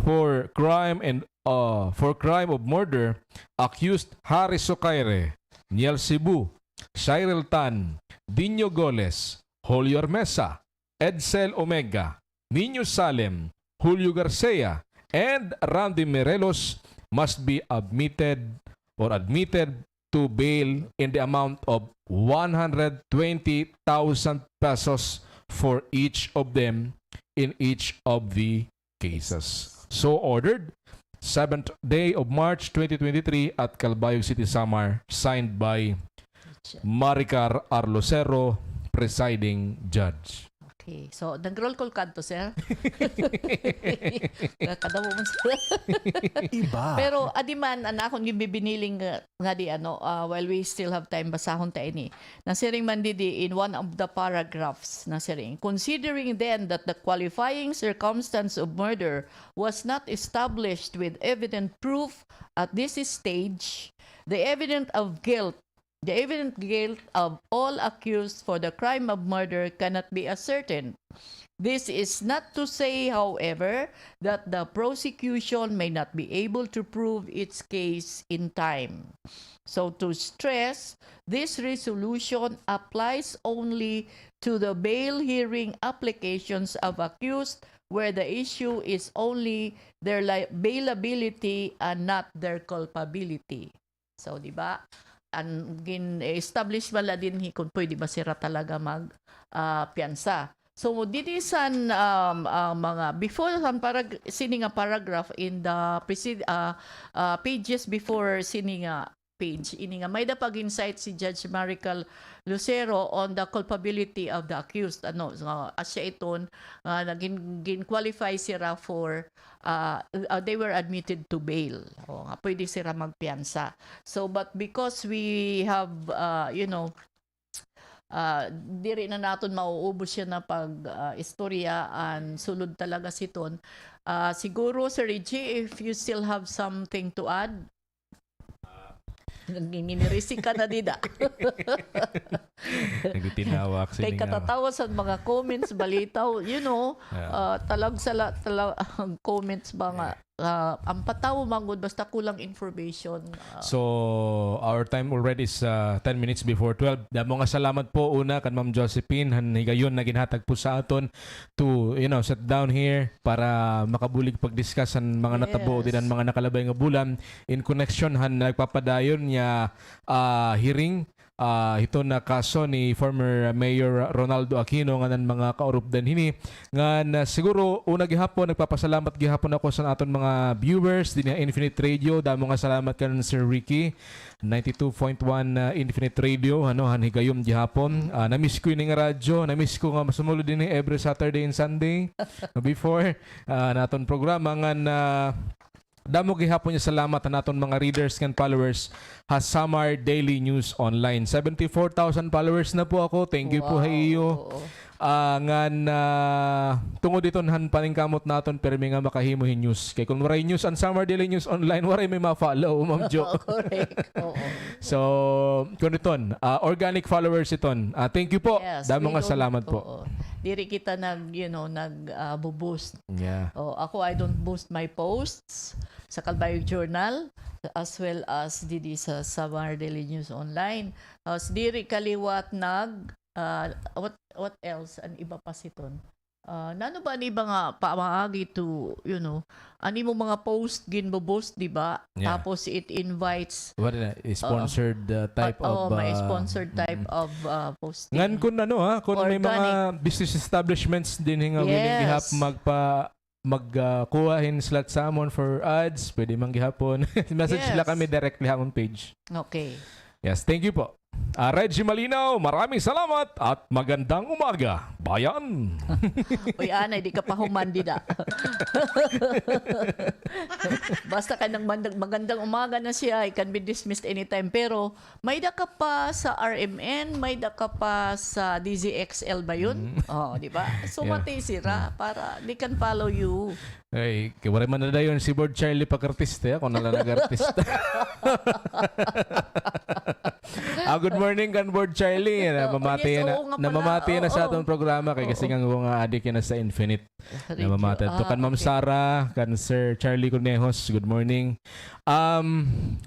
for crime of murder, accused Harry Socaire, Niel Cebu, Cyril Tan, Dino Goles, Julio Mesa, Edsel Omega, Nino Salem, Julio Garcia, and Randy Merelos must be admitted to bail in the amount of 120,000 pesos for each of them in each of the cases. So ordered, 7th day of March 2023 at Calbayog City, Samar, signed by Maricar Arlocero, presiding judge. okay. So nag-roll call kanto, sir. Nakadawo man sir. Iba. Pero adiman ana akong gibiniling nga di while we still have time basahon ta ini. Nasiring man didi in one of the paragraphs nasiring, considering then that the qualifying circumstance of murder was not established with evident proof at this stage, the evidence guilt of all accused for the crime of murder cannot be ascertained. This is not to say, however, that the prosecution may not be able to prove its case in time. So to stress, this resolution applies only to the bail hearing applications of accused where the issue is only their bailability and not their culpability. So, di ba? Establish wala din kung pwede ba sira talaga piyansa. So dinisan mga before sini nga paragraph in the pages before sini nga page ini nga may dapag insight si Judge Marical Lucero on the culpability of the accused asya iton naging qualify sira for they were admitted to bail nga pwede sira magpiyansa. So but because we have diri na naton mauubos siya na pag istorya and sulod talaga siton. Siguro Sir Reggie, if you still have something to add. Ginirisi ka na dida. Nagtinawak sila. Kay katatawa sa mga comments, balitaw, comments ba nga. Ang pataw mangod basta kulang information. So our time already is 10 minutes before 12. Damo nga salamat po una kan Ma'am Josephine higayon na ginhatag po sa aton to sit down here para makabulig pag-discuss ang mga natabo din ang mga nakalabay nga bulan in connection han nagpapadayon niya hearing ito na kaso ni former Mayor Ronaldo Aquino nga ng mga kaurupdan hini nga siguro una gihapon nagpapasalamat gihapon ako sa aton mga viewers din sa Infinite Radio. Damo nga salamat kan Sir Ricky 92.1 Infinite Radio higayom gihapon. Na-miss ko yung radyo, na-miss ko nga masumulod din every Saturday and Sunday before naton programa nga damo gihapon niya salamat na naton mga readers and followers ha SAMAR Daily News Online. 74,000 followers na po ako. Thank you po ha iyo. Tungod dito han paningkamot naton pero may nga makahimuhin news. Kay kung waray news ang SAMAR Daily News Online, waray may ma-follow, Ma'am Jo. Correct. So, kung iton, organic followers iton. Thank you po. Yes, damo nga salamat po. Diri kita nag-boost. Yeah. Ako, I don't boost my posts sa Calbayog Journal as well as didi sa SAMAR Daily News Online. Diri kaliwat what else? An iba pa siton. Nano ba ni nga pamaagi to, ani mo mga post ginbo-post, di ba? Yeah. Tapos it invites sponsored type of may sponsored type of posting. Ngan kun kung may mga business establishments din nga willing gihap magkuhahin slot salmon for ads, pwede man gihapon. Message sila kami directly hamon page. Okay. Yes, thank you po. Reggie Malinaw, maraming salamat at magandang umaga, bayan. Uy, Anay, di ka pa humandi na. Basta ka ng magandang umaga na siya, I can be dismissed anytime. Pero may da ka pa sa RMN, may da ka pa sa DZXL ba yun? Oh, di ba? So, mati sira para they can follow you. Ay, kaya man na dayon si Board Charlie pag-artista, ako na lang nag-artista. Good morning kan Board Charlie. Namamati na sa atong programa kay kasi nga nga adik na sa Infinite. Namamati. To kan Ma'am Sara, kan Sir Charlie Cornejos, good morning.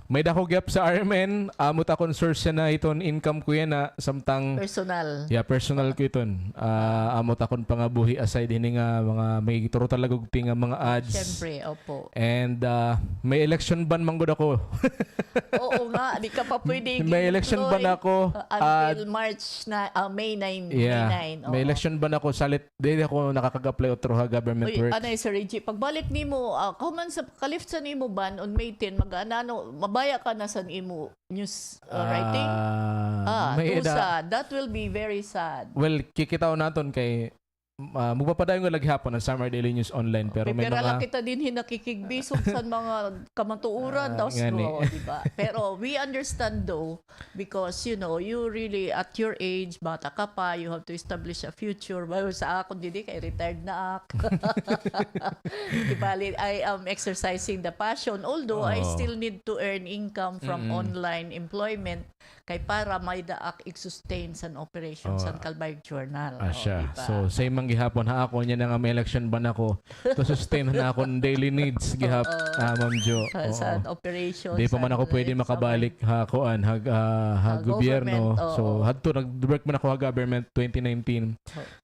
May dako gap sa RMN, amot akong source na iton income ko yan na samtang personal. Yeah, personal ko iton. Amot akong pangabuhi aside hini nga mga may turo talaga nga mga ads. Siyempre, opo. And may election ban manggod ako. Oo nga, di ka pa pwede. May election ban ako until March na May 9. Yeah. May 9. May election ban ako salit di ako nakakag-apply otro government work. Anay Sir Reggie, pagbalik nimo, kauman sa kalift sa nimo ban on May 10 mag-anano, mabaya ka na sa nimo news writing. That will be very sad. Well, kikitaw naton kay magpapadayon nga laghapon ang Summer Daily News Online pero may mga lang kita din hinakikigbisog sa mga kamatuuran diba? Pero we understand though because you know you really at your age bata ka pa, you have to establish a future. Well, sa ako didi kay retired na ako. Ibali, I am exercising the passion although I still need to earn income from online employment kay para may daak i-sustain sa operation sa Calbayog Journal. Diba? So same mang gihapon ha ako niya na nga may election ban ako to sustain na akong daily needs gihap Ma'am Jo. Sa operation. Di pa man ako pwede makabalik ha kuan gobyerno. So hadto nag-work man ako sa government 2019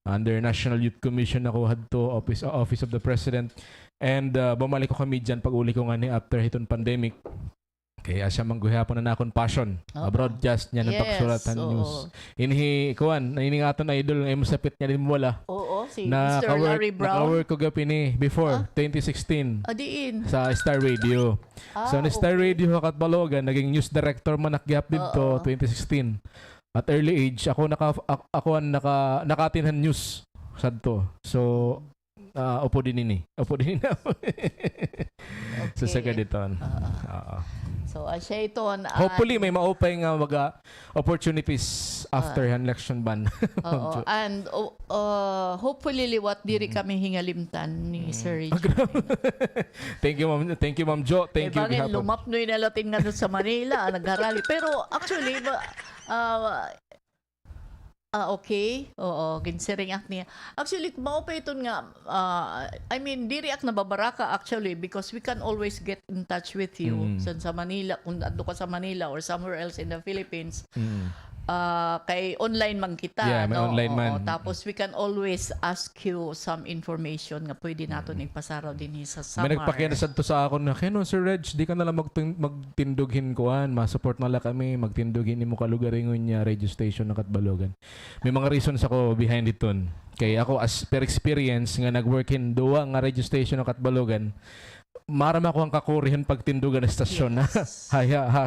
under National Youth Commission ako hadto Office of the President and bumalik ko kami diyan pag uli ko nga ni after hiton pandemic. Kaya siya mangguhapon na akong passion. Broadcast niya ng pagsulatan news. Inhi, kuwan, nainingatan na idol, ay masapit niya din wala. Oo, si Mr. Larry Brown. Naka-work ko gapi ni before, 2016. Adiin. Sa Star Radio. So, na Star Radio hakat Balogan, naging news director man nakyap dito, 2016. At early age, ako nakatinhan news. Sadto. So, upo din ini. Upo din na. So, sa gaditon. So, siya ito. Hopefully, may maupay nga mga opportunities after election ban. And hopefully, liwat diri kami hingalimtan ni Sir Reggie. Thank you, Ma'am. Thank you, Ma'am Jo. Thank you. Bagay, lumapnoy na latin nga sa Manila, nag-arali. Pero actually, okay. Oo, ginsiring ak niya. Actually, mao pa ito nga, I mean, diri ak nababaraka actually because we can always get in touch with you sa Manila, kung ando ka sa Manila or somewhere else in the Philippines. Kay online man kita. Yeah, may online man. Tapos we can always ask you some information nga pwede nato ipasaraw din sa SAMAR. May nagpakinasad to sa akon na, Keno, Sir Reg, di ka nalang magtindughin kuan, masupport nala kami, magtindughin ni mo kalugaringon niya radio station na Katbalogan. May mga reasons ako behind iton. Kaya ako as per experience nga nag-work in duwa nga radio station na Katbalogan, marama ko ang kakurihan pagtindugan ng stasyon na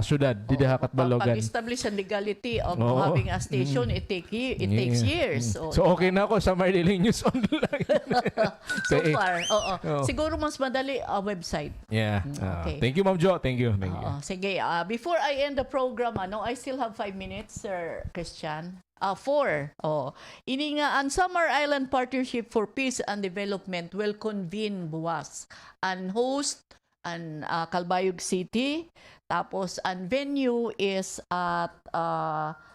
syudad di dahakat Balogan. Pag-establish ang legality of having a station, it takes years. So okay na ako sa Daily News Online. So far, siguro mas madali website. Yeah. Okay. Thank you, Ma'am Jo. Thank you. Sige, before I end the program, I still have 5 minutes, Sir Christian. 4. Ini nga ang Samar Island Partnership for Peace and Development will convene buwas and host an Calbayog City. Tapos ang venue is at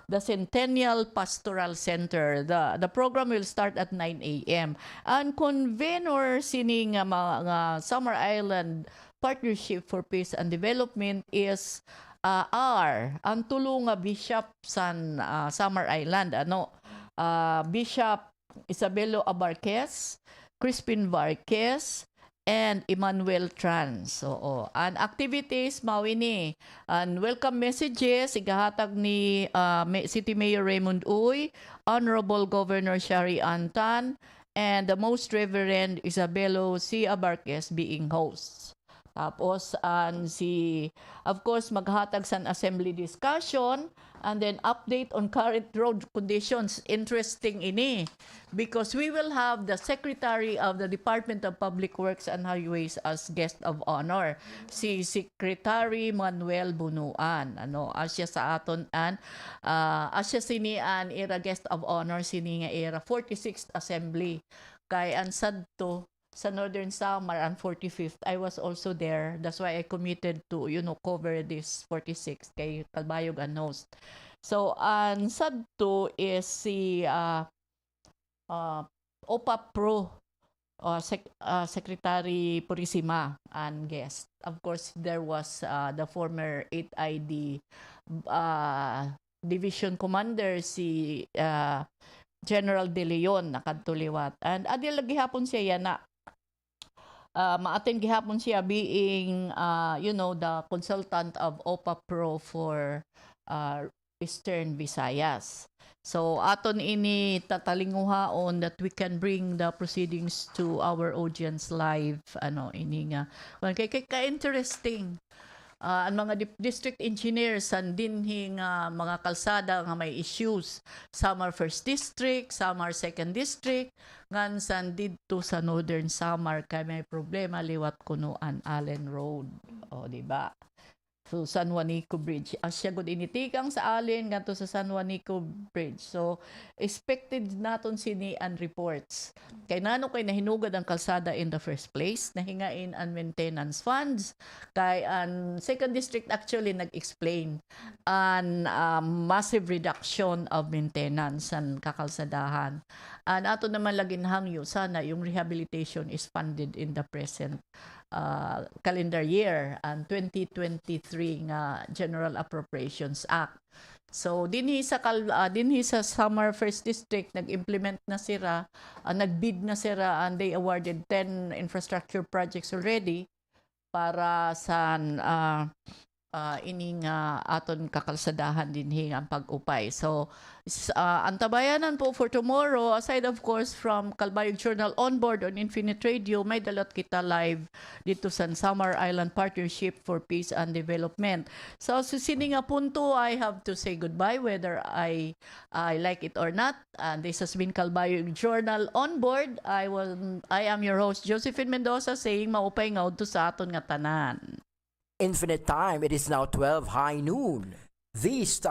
the Centennial Pastoral Center. The program will start at 9 a.m. And convener sini nga mga Samar Island Partnership for Peace and Development is ang tulong nga bishop san Samar Island Bishop Isabelo Abarquez, Crispin Varquez, and Emmanuel Trans. And activities mawini and welcome messages igahatag ni City Mayor Raymond Uy, Honorable Governor Shari Antan, and the Most Reverend Isabelo C. Abarquez being hosts. Tapos, of course, maghatag sa assembly discussion and then update on current road conditions. Interesting ini because we will have the Secretary of the Department of Public Works and Highways as guest of honor. Si Secretary Manuel Bunuan. Asya sa aton asya sinian era guest of honor sini nga era 46th Assembly. Kay ansad to sa Northern Samar and 45th, I was also there. That's why I committed to, cover this 46th kay Calbayog and host. So, ang sad to is si OPAP Pro Secretary Purisima and guest. Of course, there was the former 8ID Division Commander, si General De Leon, nakadtuliwat. And adil lagi hapon siya yan na ma-attend gihapon siya being the consultant of OPA Pro for Eastern Visayas. So aton ini tatalinguhaon that we can bring the proceedings to our audience live ini nga kay interesting. Ang mga district engineers and dinhi nga mga kalsada nga may issues. Samar 1st District, Samar 2nd District, ngan san didto sa Northern Samar kay may problema liwat kunuan Allen Road. O di ba? So San Juanico Bridge. Asya gud initikang sa Allen ngadto sa San Juanico Bridge. So expected naton sini and reports. Kay nano kay nahinugad ang kalsada in the first place, nahingain ang maintenance funds. Kay ang 2nd District actually nag-explain an massive reduction of maintenance ang kakalsadahan. And ato naman laging hangyo sana yung rehabilitation is funded in the present calendar year and 2023 nga General Appropriations Act. So dinhi sa Samar 1st District nag-implement na sila, nag-bid na sila and they awarded 10 infrastructure projects already para sa ining aton kakalsadahan dinhi ang pag-upay. So ang tabayanan po for tomorrow, aside of course from Calbayog Journal on board on Infinite Radio, may dalot kita live dito sa Samar Island Partnership for Peace and Development. So sini nga punto, I have to say goodbye whether I like it or not. And this has been Calbayog Journal on board. I am your host Josephine Mendoza saying maupay nga udto sa aton nga tanan. Infinite time, it is now 12 high noon. This time